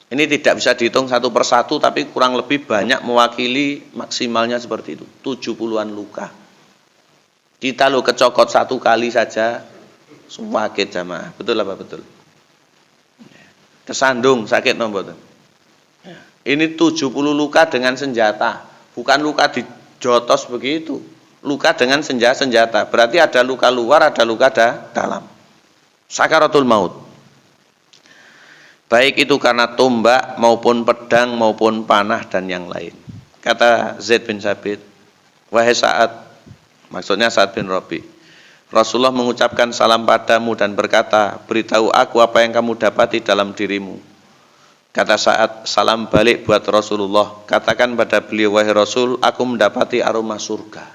Ini tidak bisa dihitung satu persatu, tapi kurang lebih banyak mewakili maksimalnya seperti itu. 70-an luka. Kita lo kecokot satu kali saja, sakit jamaah. Betul apa betul? Kesandung sakit nomor. Ini 70 luka dengan senjata, bukan luka dijotos begitu. Luka dengan senjata. Berarti ada luka luar, ada luka dalam. Sakaratul maut. Baik itu karena tombak maupun pedang maupun panah dan yang lain. Kata Zaid bin Sabit, wahai Sa'ad, maksudnya Sa'ad bin Rabi, Rasulullah mengucapkan salam padamu dan berkata, beritahu aku apa yang kamu dapati dalam dirimu. Kata Sa'ad, salam balik buat Rasulullah. Katakan pada beliau, wahai Rasul, aku mendapati aroma surga.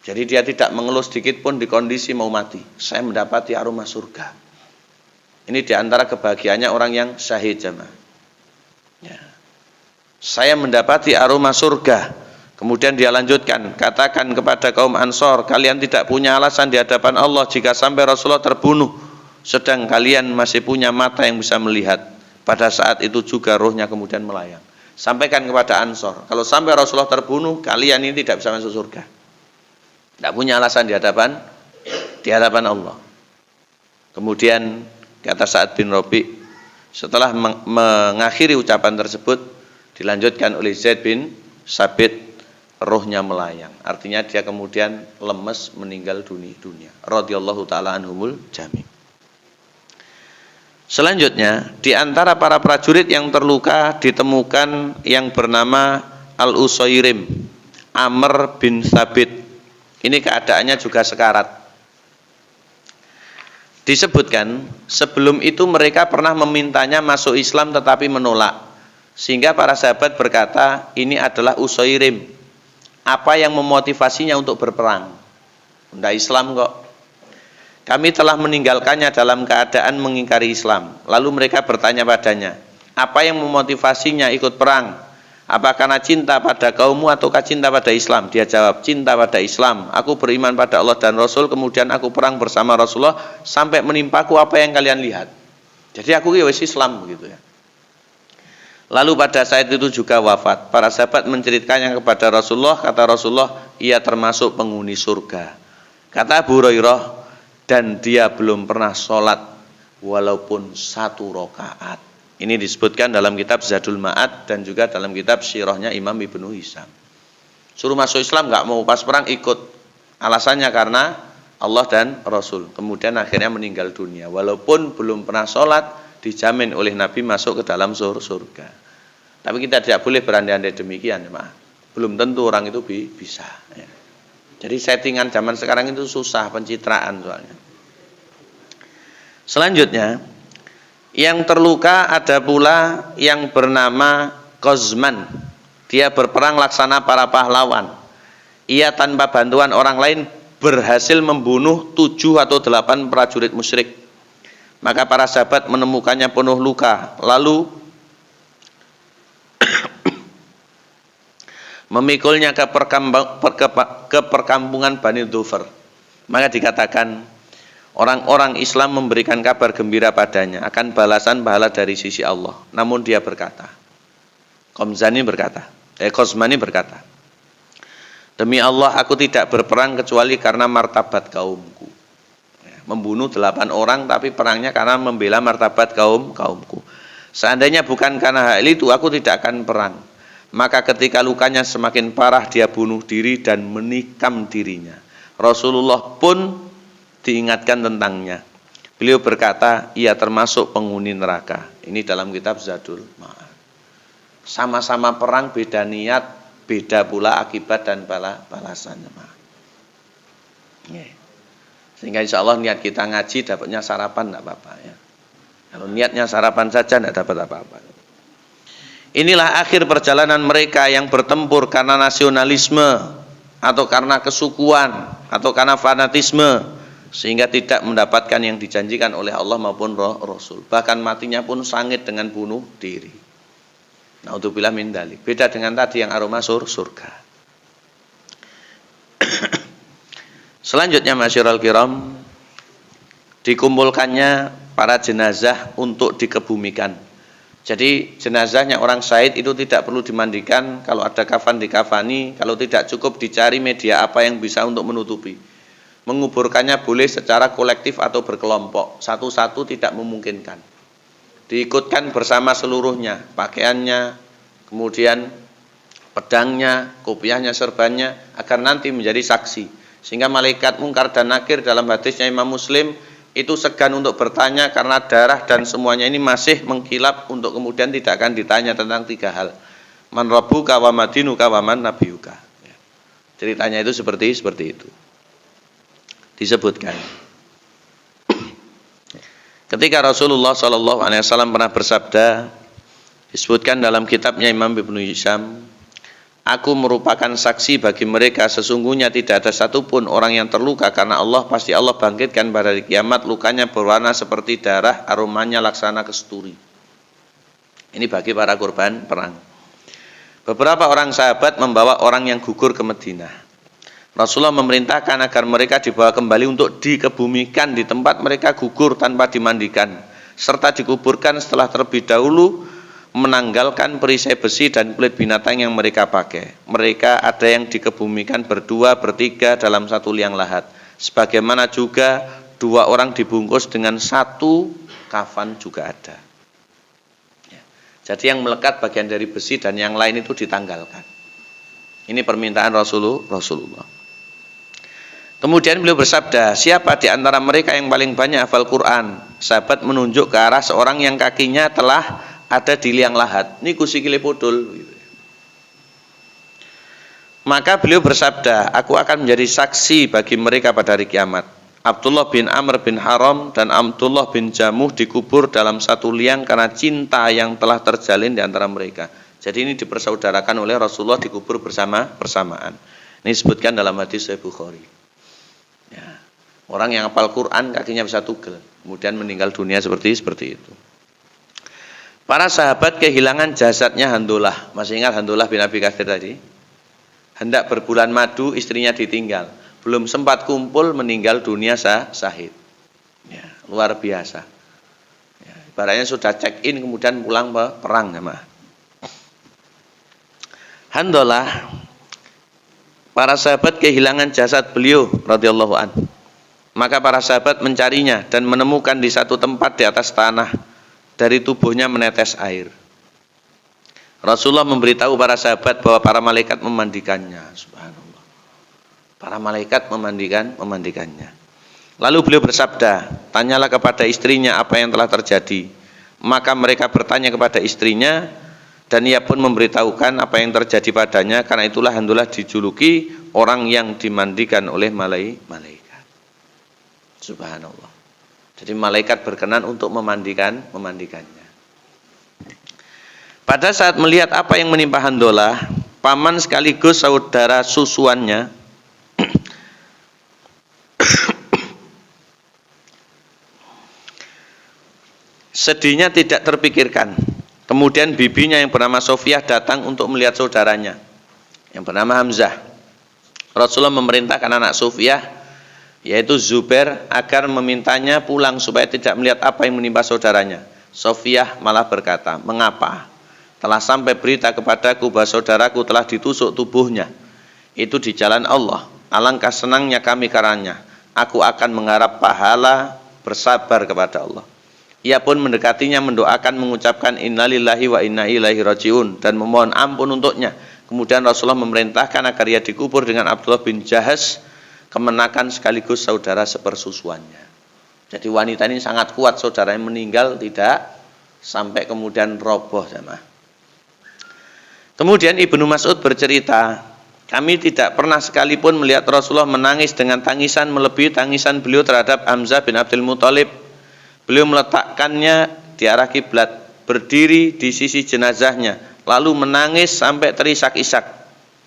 Jadi dia tidak mengeluh sedikit pun di kondisi mau mati. Saya mendapati aroma surga. Ini diantara kebahagiaannya orang yang syahid jamaah. Ya. Saya mendapati aroma surga. Kemudian dia lanjutkan, katakan kepada kaum Ansor, kalian tidak punya alasan di hadapan Allah jika sampai Rasulullah terbunuh, sedang kalian masih punya mata yang bisa melihat. Pada saat itu juga rohnya kemudian melayang. Sampaikan kepada Ansor, kalau sampai Rasulullah terbunuh, kalian ini tidak bisa masuk surga. Tidak punya alasan di hadapan Allah. Kemudian kata Sa'ad bin Rabi, setelah mengakhiri ucapan tersebut, dilanjutkan oleh Zaid bin Sabit, rohnya melayang. Artinya dia kemudian lemes meninggal dunia. Radhiyallahu taala anhumul jami'. Selanjutnya, di antara para prajurit yang terluka ditemukan yang bernama Al-Usairim, Amr bin Thabit. Ini keadaannya juga sekarat. Disebutkan, sebelum itu mereka pernah memintanya masuk Islam tetapi menolak. Sehingga para sahabat berkata, ini adalah Usairim. Apa yang memotivasinya untuk berperang? Tidak Islam kok. Kami telah meninggalkannya dalam keadaan mengingkari Islam. Lalu mereka bertanya padanya, apa yang memotivasinya ikut perang? Apa karena cinta pada kaummu ataukah cinta pada Islam? Dia jawab, cinta pada Islam. Aku beriman pada Allah dan Rasul, kemudian aku perang bersama Rasulullah sampai menimpaku apa yang kalian lihat. Jadi aku wis Islam begitu ya. Lalu pada saat itu juga wafat. Para sahabat menceritakannya kepada Rasulullah. Kata Rasulullah, ia termasuk penghuni surga. Kata Abu Hurairah, dan dia belum pernah sholat walaupun 1 rakaat. Ini disebutkan dalam kitab Zadul Ma'ad dan juga dalam kitab Sirahnya Imam Ibnu Hisham. Suruh masuk Islam nggak mau, pas perang ikut. Alasannya karena Allah dan Rasul. Kemudian akhirnya meninggal dunia. Walaupun belum pernah sholat, dijamin oleh Nabi masuk ke dalam surga. Tapi kita tidak boleh berandai-andai demikian, ya, belum tentu orang itu bisa. Ya. Jadi settingan zaman sekarang itu susah, pencitraan soalnya. Selanjutnya, yang terluka ada pula yang bernama Qazman. Dia berperang laksana para pahlawan. Ia tanpa bantuan orang lain berhasil membunuh 7 atau 8 prajurit musyrik. Maka para sahabat menemukannya penuh luka, lalu memikulnya ke perkampungan Bani Dhufar. Maka dikatakan, orang-orang Islam memberikan kabar gembira padanya akan balasan pahala dari sisi Allah. Namun dia berkata, Qazmani berkata, demi Allah aku tidak berperang kecuali karena martabat kaumku. Membunuh 8 orang tapi perangnya karena membela martabat kaumku. Seandainya bukan karena hal itu aku tidak akan perang. Maka ketika lukanya semakin parah dia bunuh diri dan menikam dirinya. Rasulullah pun diingatkan tentangnya. Beliau berkata, ia termasuk penghuni neraka. Ini dalam kitab Zadul Ma'ad. Sama-sama perang, beda niat, beda pula akibat dan balasannya. Sehingga insya Allah niat kita ngaji dapatnya sarapan, tidak apa-apa ya. Kalau niatnya sarapan saja tidak dapat apa-apa. Inilah akhir perjalanan mereka yang bertempur karena nasionalisme atau karena kesukuan atau karena fanatisme, sehingga tidak mendapatkan yang dijanjikan oleh Allah maupun Rasul. Bahkan matinya pun sangit dengan bunuh diri. Naudzubillah min dzalik. Beda dengan tadi yang aroma surga. Selanjutnya masyiral kiram, dikumpulkannya para jenazah untuk dikebumikan. Jadi jenazahnya orang syahid itu tidak perlu dimandikan, kalau ada kafan dikafani, kalau tidak cukup dicari media apa yang bisa untuk menutupi. Menguburkannya boleh secara kolektif atau berkelompok, satu-satu tidak memungkinkan. Diikutkan bersama seluruhnya, pakaiannya, kemudian pedangnya, kopiahnya, serbannya, agar nanti menjadi saksi. Sehingga malaikat mungkar dan nakir dalam hadisnya Imam Muslim itu segan untuk bertanya karena darah dan semuanya ini masih mengkilap, untuk kemudian tidak akan ditanya tentang 3 hal. Man rabbuka wa madinuka wa man nabiyuka. Ceritanya itu seperti itu. Disebutkan. Ketika Rasulullah SAW pernah bersabda, disebutkan dalam kitabnya Imam Ibnu Hisham, aku merupakan saksi bagi mereka, sesungguhnya tidak ada satupun orang yang terluka karena Allah, pasti Allah bangkitkan pada hari kiamat, lukanya berwarna seperti darah, aromanya laksana kesturi. Ini bagi para korban perang. Beberapa orang sahabat membawa orang yang gugur ke Madinah. Rasulullah memerintahkan agar mereka dibawa kembali untuk dikebumikan di tempat mereka gugur tanpa dimandikan, serta dikuburkan setelah terlebih dahulu menanggalkan perisai besi dan kulit binatang yang mereka pakai. Mereka ada yang dikebumikan berdua, bertiga dalam satu liang lahat. Sebagaimana juga 2 orang dibungkus dengan 1 kafan juga ada. Jadi yang melekat bagian dari besi dan yang lain itu ditanggalkan. Ini permintaan Rasulullah. Kemudian beliau bersabda, siapa di antara mereka yang paling banyak hafal Quran? Sahabat menunjuk ke arah seorang yang kakinya telah ada di liang lahat. Ini kusikile podol. Maka beliau bersabda, aku akan menjadi saksi bagi mereka pada hari kiamat. Abdullah bin Amr bin Haram dan Abdullah bin Jamuh dikubur dalam satu liang karena cinta yang telah terjalin di antara mereka. Jadi ini dipersaudarakan oleh Rasulullah, dikubur bersamaan. Ini disebutkan dalam hadis Sahih Bukhari. Ya. Orang yang hafal Quran kakinya bisa tugel, kemudian meninggal dunia seperti itu. Para sahabat kehilangan jasadnya Handholah. Masih ingat Handholah bin Abi Katsir tadi? Hendak berbulan madu, istrinya ditinggal. Belum sempat kumpul, meninggal dunia syahid. Ya, luar biasa. Ya, ibaratnya sudah check in kemudian pulang perang, jemaah. Handholah, para sahabat kehilangan jasad beliau radhiyallahu anhu. Maka para sahabat mencarinya dan menemukan di satu tempat di atas tanah, dari tubuhnya menetes air. Rasulullah memberitahu para sahabat bahwa para malaikat memandikannya. Subhanallah. Para malaikat memandikannya. Lalu beliau bersabda, tanyalah kepada istrinya apa yang telah terjadi. Maka mereka bertanya kepada istrinya, dan ia pun memberitahukan apa yang terjadi padanya. Karena itulah Handholah dijuluki orang yang dimandikan oleh malaikat. Subhanallah. Jadi malaikat berkenan untuk memandikannya. Pada saat melihat apa yang menimpa Handholah, paman sekaligus saudara susuannya sedihnya tidak terpikirkan. Kemudian bibinya yang bernama Sofiyah datang untuk melihat saudaranya yang bernama Hamzah. Rasulullah memerintahkan anak Sofiyah, yaitu Zubair, agar memintanya pulang supaya tidak melihat apa yang menimpa saudaranya. Sofiyah malah berkata, mengapa? Telah sampai berita kepadaku bahwa saudaraku telah ditusuk tubuhnya. Itu di jalan Allah. Alangkah senangnya kami karenanya. Aku akan mengharap pahala bersabar kepada Allah. Ia pun mendekatinya, mendoakan, mengucapkan innalillahi wa inna ilaihi rajiun, dan memohon ampun untuknya. Kemudian Rasulullah memerintahkan agar ia dikubur dengan Abdullah bin Jahaz, kemenakan sekaligus saudara sepersusuannya. Jadi wanita ini sangat kuat, saudaranya meninggal tidak sampai kemudian roboh, jemaah. Kemudian Ibnu Mas'ud bercerita, kami tidak pernah sekalipun melihat Rasulullah menangis dengan tangisan melebihi tangisan beliau terhadap Hamzah bin Abdul Muthalib. Beliau meletakkannya di arah kiblat, berdiri di sisi jenazahnya, lalu menangis sampai terisak-isak.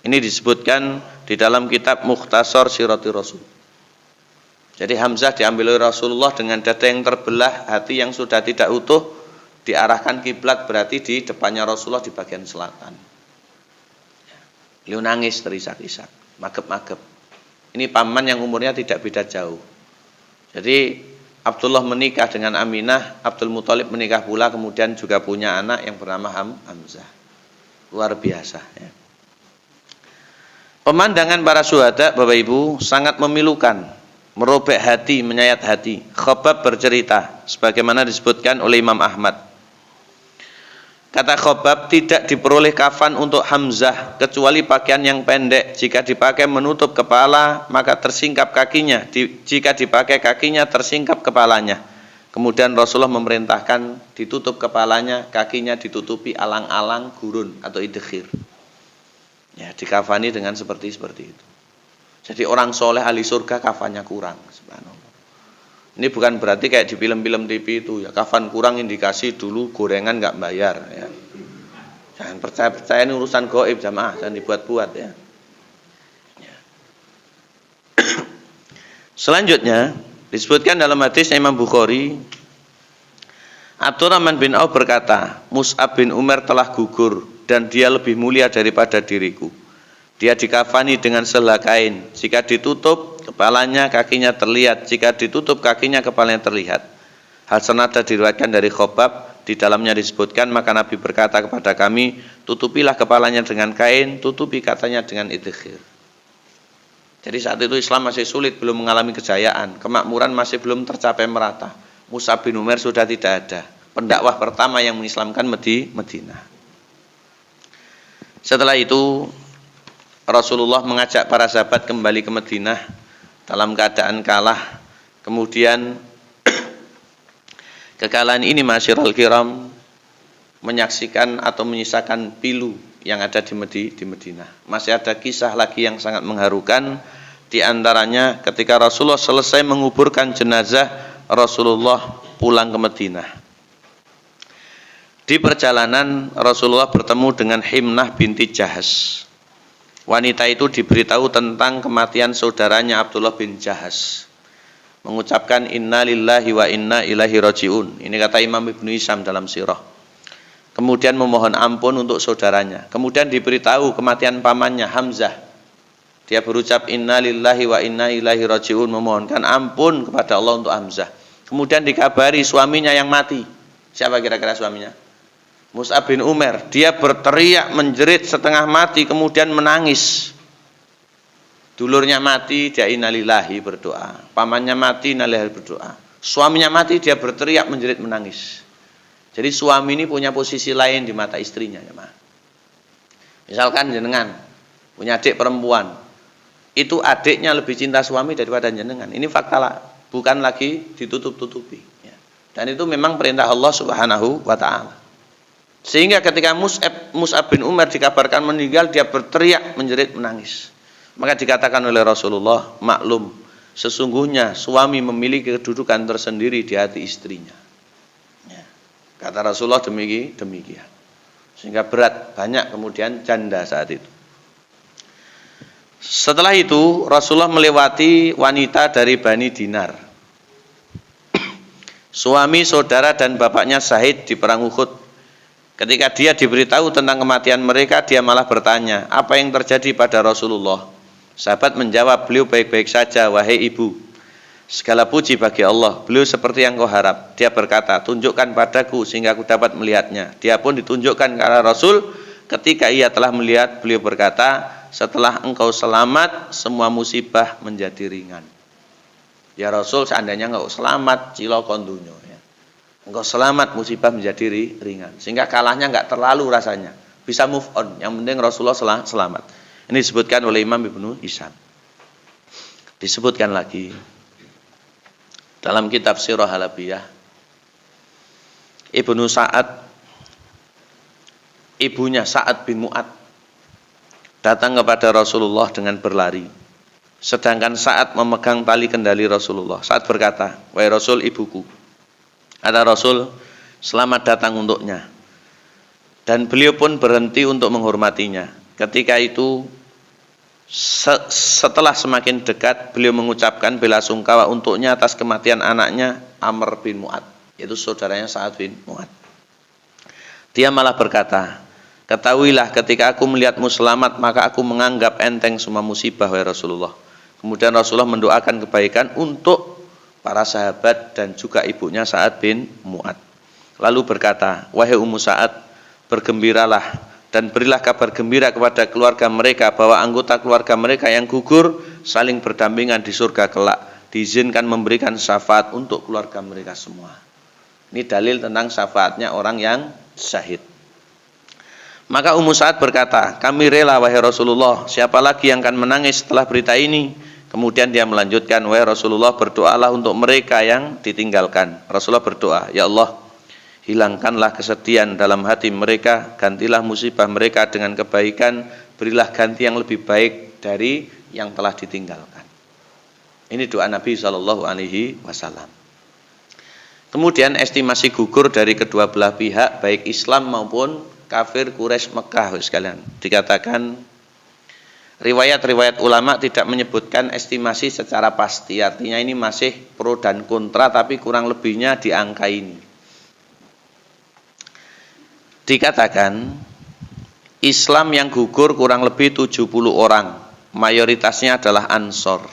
Ini disebutkan di dalam kitab Mukhtasar Sirati Rasul. Jadi Hamzah diambil oleh Rasulullah dengan dada yang terbelah, hati yang sudah tidak utuh, diarahkan kiblat, berarti di depannya Rasulullah di bagian selatan. Beliau nangis terisak-isak, magep-magep. Ini paman yang umurnya tidak beda jauh. Jadi Abdullah menikah dengan Aminah, Abdul Muthalib menikah pula, kemudian juga punya anak yang bernama Hamzah. Luar biasa ya. Pemandangan para syuhada, Bapak Ibu, sangat memilukan, merobek hati, menyayat hati. Khobab bercerita sebagaimana disebutkan oleh Imam Ahmad. Kata Khobab, tidak diperoleh kafan untuk Hamzah kecuali pakaian yang pendek. Jika dipakai menutup kepala, maka tersingkap kakinya. Jika dipakai kakinya, tersingkap kepalanya. Kemudian Rasulullah memerintahkan ditutup kepalanya, kakinya ditutupi alang-alang gurun atau idkhir. Ya, dikafani dengan seperti itu. Jadi orang soleh ahli surga kafannya kurang. Subhanallah. Ini bukan berarti kayak di film-film TV itu ya, kafan kurang indikasi dulu gorengan nggak bayar ya. Jangan percaya ini urusan gaib jamaah, jangan dibuat-buat ya. Selanjutnya disebutkan dalam hadis Imam Bukhari, Abdurrahman bin Auf berkata, Mus'ab bin Umar telah gugur dan dia lebih mulia daripada diriku. Dia dikafani dengan selai kain. Jika ditutup kepalanya, kakinya terlihat. Jika ditutup kakinya, kepalanya terlihat. Hal senada diriwayatkan dari Khobab. Di dalamnya disebutkan, maka Nabi berkata kepada kami, tutupilah kepalanya dengan kain, tutupi katanya dengan idkhir. Jadi saat itu Islam masih sulit, belum mengalami kejayaan. Kemakmuran masih belum tercapai merata. Mus'ab bin Umar sudah tidak ada. Pendakwah pertama yang mengislamkan Madinah. Setelah itu Rasulullah mengajak para sahabat kembali ke Madinah dalam keadaan kalah. Kemudian kekalahan ini masyiral kiram menyaksikan atau menyisakan pilu yang ada di Madinah. Masih ada kisah lagi yang sangat mengharukan, di antaranya ketika Rasulullah selesai menguburkan jenazah, Rasulullah pulang ke Madinah. Di perjalanan Rasulullah bertemu dengan Himnah binti Jahas. Wanita itu diberitahu tentang kematian saudaranya Abdullah bin Jahas. Mengucapkan inna lillahi wa inna ilaihi raji'un. Ini kata Imam Ibnu Hisham dalam sirah. Kemudian memohon ampun untuk saudaranya. Kemudian diberitahu kematian pamannya Hamzah. Dia berucap inna lillahi wa inna ilaihi raji'un, memohonkan ampun kepada Allah untuk Hamzah. Kemudian dikabari suaminya yang mati. Siapa kira-kira suaminya? Mus'ab bin Umar. Dia berteriak menjerit setengah mati, kemudian menangis. Dulurnya mati, dia innalillahi berdoa. Pamannya mati, innalillahi berdoa. Suaminya mati, dia berteriak menjerit menangis. Jadi suami ini punya posisi lain di mata istrinya. Misalkan jenengan punya adik perempuan, itu adiknya lebih cinta suami daripada jenengan. Ini fakta lah, bukan lagi ditutup-tutupi. Dan itu memang perintah Allah Subhanahu wa ta'ala. Sehingga ketika Mus'ab bin Umar dikabarkan meninggal, dia berteriak menjerit menangis. Maka dikatakan oleh Rasulullah, maklum, sesungguhnya suami memiliki kedudukan tersendiri di hati istrinya. Kata Rasulullah demikian. Sehingga berat, banyak kemudian janda saat itu. Setelah itu Rasulullah melewati wanita dari Bani Dinar. Suami, saudara dan bapaknya syahid di perang Uhud. Ketika dia diberitahu tentang kematian mereka, dia malah bertanya, apa yang terjadi pada Rasulullah? Sahabat menjawab, beliau baik-baik saja, wahai ibu. Segala puji bagi Allah, beliau seperti yang kau harap. Dia berkata, tunjukkan padaku sehingga aku dapat melihatnya. Dia pun ditunjukkan ke arah Rasul. Ketika ia telah melihat, beliau berkata, setelah engkau selamat, semua musibah menjadi ringan. Ya Rasul, seandainya engkau selamat, cilokon dunyo. Engkau selamat, musibah menjadi ringan. Sehingga kalahnya enggak terlalu rasanya. Bisa move on. Yang penting Rasulullah selamat. Ini disebutkan oleh Imam Ibnu Hisham. Disebutkan lagi dalam kitab Sirah Halabiyah, Ibnu Sa'ad, ibunya Sa'ad bin Mu'ad, datang kepada Rasulullah dengan berlari. Sedangkan Sa'ad memegang tali kendali Rasulullah. Sa'ad berkata, wahai Rasul, ibuku. Kata Rasul, selamat datang untuknya. Dan beliau pun berhenti untuk menghormatinya. Ketika itu setelah semakin dekat, beliau mengucapkan belasungkawa untuknya atas kematian anaknya Amr bin Mu'ad, yaitu saudaranya Sa'ad bin Mu'ad. Dia malah berkata, ketahuilah ketika aku melihatmu selamat, maka aku menganggap enteng semua musibah, wahai Rasulullah. Kemudian Rasulullah mendoakan kebaikan untuk para sahabat dan juga ibunya Sa'ad bin Mu'ad. Lalu berkata, wahai Ummu Sa'ad, bergembiralah dan berilah kabar gembira kepada keluarga mereka bahwa anggota keluarga mereka yang gugur saling berdampingan di surga kelak, diizinkan memberikan syafaat untuk keluarga mereka semua. Ini dalil tentang syafaatnya orang yang syahid. Maka Ummu Sa'ad berkata, kami rela wahai Rasulullah, siapa lagi yang akan menangis setelah berita ini? Kemudian dia melanjutkan, wahai Rasulullah, berdoalah untuk mereka yang ditinggalkan. Rasulullah berdoa, ya Allah, hilangkanlah kesedihan dalam hati mereka, gantilah musibah mereka dengan kebaikan, berilah ganti yang lebih baik dari yang telah ditinggalkan. Ini doa Nabi SAW. Kemudian estimasi gugur dari kedua belah pihak, baik Islam maupun kafir Quraisy Mekah sekalian. Dikatakan riwayat-riwayat ulama tidak menyebutkan estimasi secara pasti, artinya ini masih pro dan kontra, tapi kurang lebihnya di angka ini. Dikatakan Islam yang gugur kurang lebih 70 orang, mayoritasnya adalah Ansor.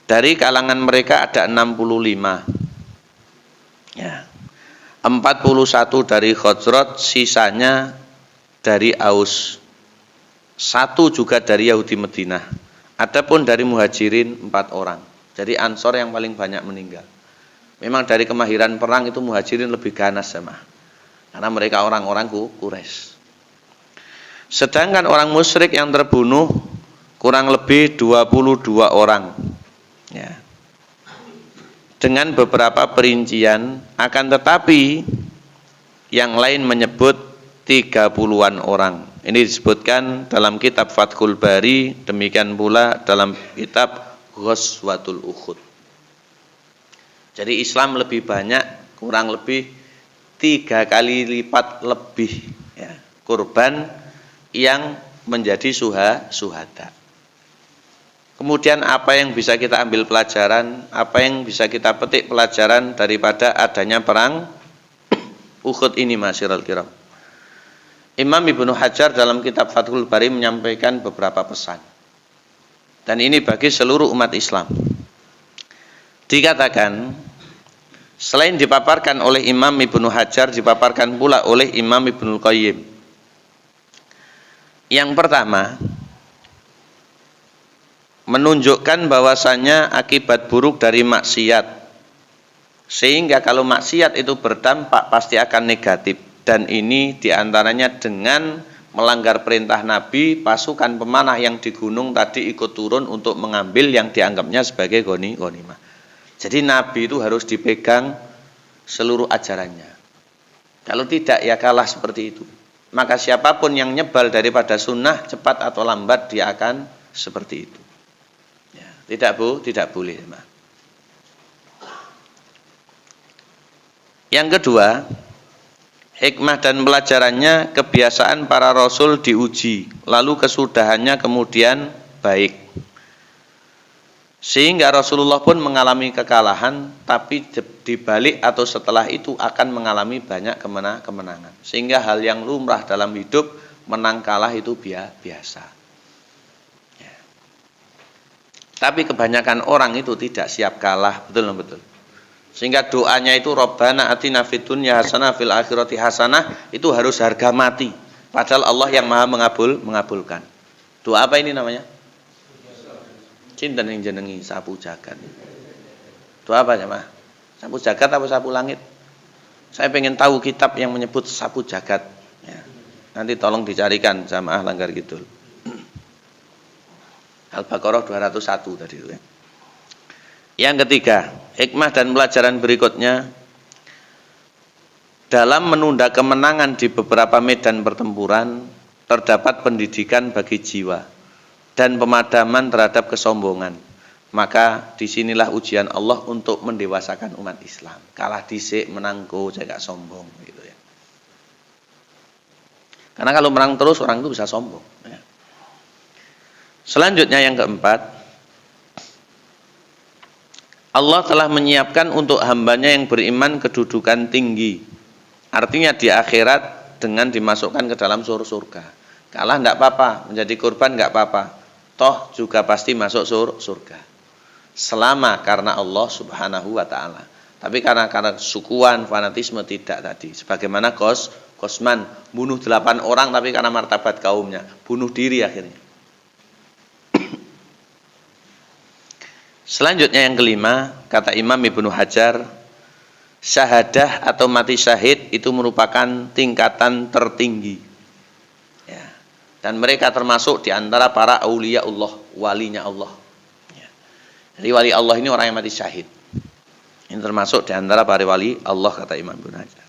Dari kalangan mereka ada 65, ya, 41 dari Khazraj, sisanya dari Aus, 1 juga dari Yahudi Madinah. Adapun dari Muhajirin 4 orang. Jadi Ansor yang paling banyak meninggal. Memang dari kemahiran perang itu Muhajirin lebih ganas sama. Karena mereka orang-orang Quraisy. Sedangkan orang musyrik yang terbunuh kurang lebih 22 orang. Ya. Dengan beberapa perincian, akan tetapi yang lain menyebut 30-an orang. Ini disebutkan dalam kitab Fathul Bari, demikian pula dalam kitab Ghazwatul Uhud. Jadi Islam lebih banyak, kurang lebih 3 kali lipat lebih, ya, korban yang menjadi syuhada. Kemudian apa yang bisa kita ambil pelajaran, apa yang bisa kita petik pelajaran daripada adanya perang Uhud ini, masyiral kiram? Imam Ibnu Hajar dalam kitab Fathul Bari menyampaikan beberapa pesan. Dan ini bagi seluruh umat Islam. Dikatakan, selain dipaparkan oleh Imam Ibnu Hajar, dipaparkan pula oleh Imam Ibnul Qayyim. Yang pertama, menunjukkan bahwasannya akibat buruk dari maksiat. Sehingga kalau maksiat itu berdampak pasti akan negatif. Dan ini diantaranya dengan melanggar perintah Nabi, pasukan pemanah yang di gunung tadi ikut turun untuk mengambil yang dianggapnya sebagai ghanimah. Jadi Nabi itu harus dipegang seluruh ajarannya. Kalau tidak ya kalah seperti itu. Maka siapapun yang nyebal daripada sunnah, cepat atau lambat dia akan seperti itu. Ya, tidak boleh. Yang kedua, hikmah dan pelajarannya, kebiasaan para rasul diuji, lalu kesudahannya kemudian baik. Sehingga Rasulullah pun mengalami kekalahan, tapi dibalik atau setelah itu akan mengalami banyak kemenangan. Sehingga hal yang lumrah dalam hidup, menang kalah itu biasa. Ya. Tapi kebanyakan orang itu tidak siap kalah, betul. Sehingga doanya itu Rabbana atina fid dunya hasanah fil akhirati hasanah, itu harus harga mati. Padahal Allah yang Maha mengabulkan. Doa apa ini namanya? Cinten yang jenengi sapu jagat. Itu apa jemaah? Sapu jagat apa sapu langit? Saya pengen tahu kitab yang menyebut sapu jagat. Ya. Nanti tolong dicarikan jamaah Langgar Kidul. Al-Baqarah 201 tadi itu ya. Yang ketiga, hikmah dan pelajaran berikutnya, dalam menunda kemenangan di beberapa medan pertempuran terdapat pendidikan bagi jiwa dan pemadaman terhadap kesombongan. maka disinilah ujian Allah untuk mendewasakan umat Islam. Kalah dhisik menangko jaga sombong gitu ya. Karena kalau menang terus orang itu bisa sombong ya. Selanjutnya yang keempat, Allah telah menyiapkan untuk hambanya yang beriman kedudukan tinggi. Artinya di akhirat dengan dimasukkan ke dalam surga. Kalah enggak apa-apa, menjadi korban enggak apa-apa. Toh juga pasti masuk surga. Selama karena Allah Subhanahu wa taala. Tapi karena sukuan, fanatisme tidak tadi. Sebagaimana Qosman bunuh 8 orang tapi karena martabat kaumnya, bunuh diri akhirnya. Selanjutnya yang kelima, kata Imam Ibnu Hajar, syahadah atau mati syahid itu merupakan tingkatan tertinggi. Ya. Dan mereka termasuk di antara para aulia Allah, walinya Allah. Ya. Jadi wali Allah ini orang yang mati syahid. Ini termasuk di antara para wali Allah, kata Imam Ibnu Hajar.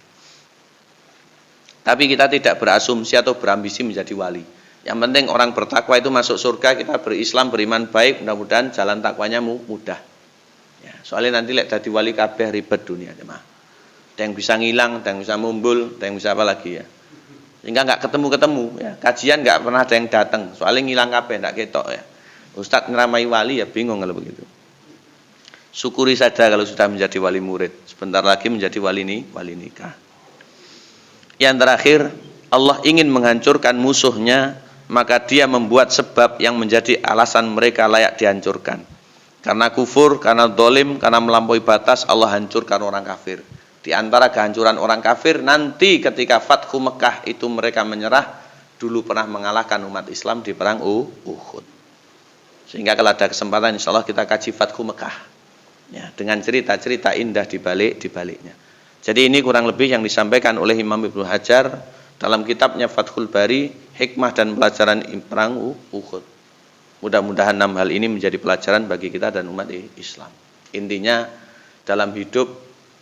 Tapi kita tidak berasumsi atau berambisi menjadi wali. Yang penting orang bertakwa itu masuk surga, kita berislam, beriman baik, mudah-mudahan jalan takwanya mudah. Ya, soalnya nanti lihat jadi wali kabeh ribet dunia, jemaah. Ada yang bisa ngilang, ada yang bisa mumbul, ada yang bisa apa lagi ya. Sehingga nggak ketemu ya. Kajian nggak pernah ada yang datang, soalnya ngilang kabeh, nggak ketok ya. Ustadz ngeramai wali ya bingung kalau begitu. Syukuri saja kalau sudah menjadi wali murid. Sebentar lagi menjadi wali nikah. Yang terakhir, Allah ingin menghancurkan musuhnya, maka dia membuat sebab yang menjadi alasan mereka layak dihancurkan. Karena kufur, karena dolim, karena melampaui batas, Allah hancurkan orang kafir. Di antara kehancuran orang kafir, nanti ketika Fathu Mekah itu mereka menyerah, dulu pernah mengalahkan umat Islam di perang Uhud. Sehingga kalau ada kesempatan insya Allah kita kaji Fathu Mekah ya, dengan cerita-cerita indah di baliknya. Jadi ini kurang lebih yang disampaikan oleh Imam Ibnu Hajar dalam kitabnya Fathul Bari, hikmah dan pelajaran perang Uhud. Mudah-mudahan 6 hal ini menjadi pelajaran bagi kita dan umat Islam. Intinya dalam hidup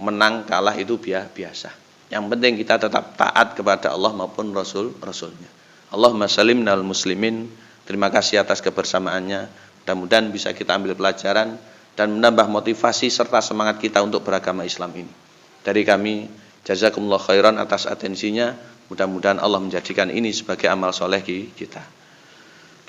menang kalah itu biasa. Yang penting kita tetap taat kepada Allah maupun Rasulnya. Allahumma salimnal muslimin. Terima kasih atas kebersamaannya. Mudah-mudahan bisa kita ambil pelajaran dan menambah motivasi serta semangat kita untuk beragama Islam ini. Dari kami, jazakumullah khairan atas atensinya. Mudah-mudahan Allah menjadikan ini sebagai amal soleh kita.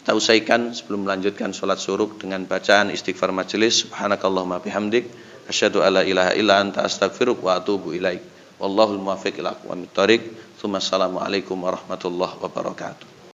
Kita usaikan sebelum melanjutkan sholat syuruk dengan bacaan istighfar majelis. Subhanakallahumma bihamdik, asyhadu alla ilaha illa anta astaghfiruka wa atubu ilaik. Wallahul muwaffiq ila aqwamit thoriq. Assalamualaikum warahmatullahi wabarakatuh.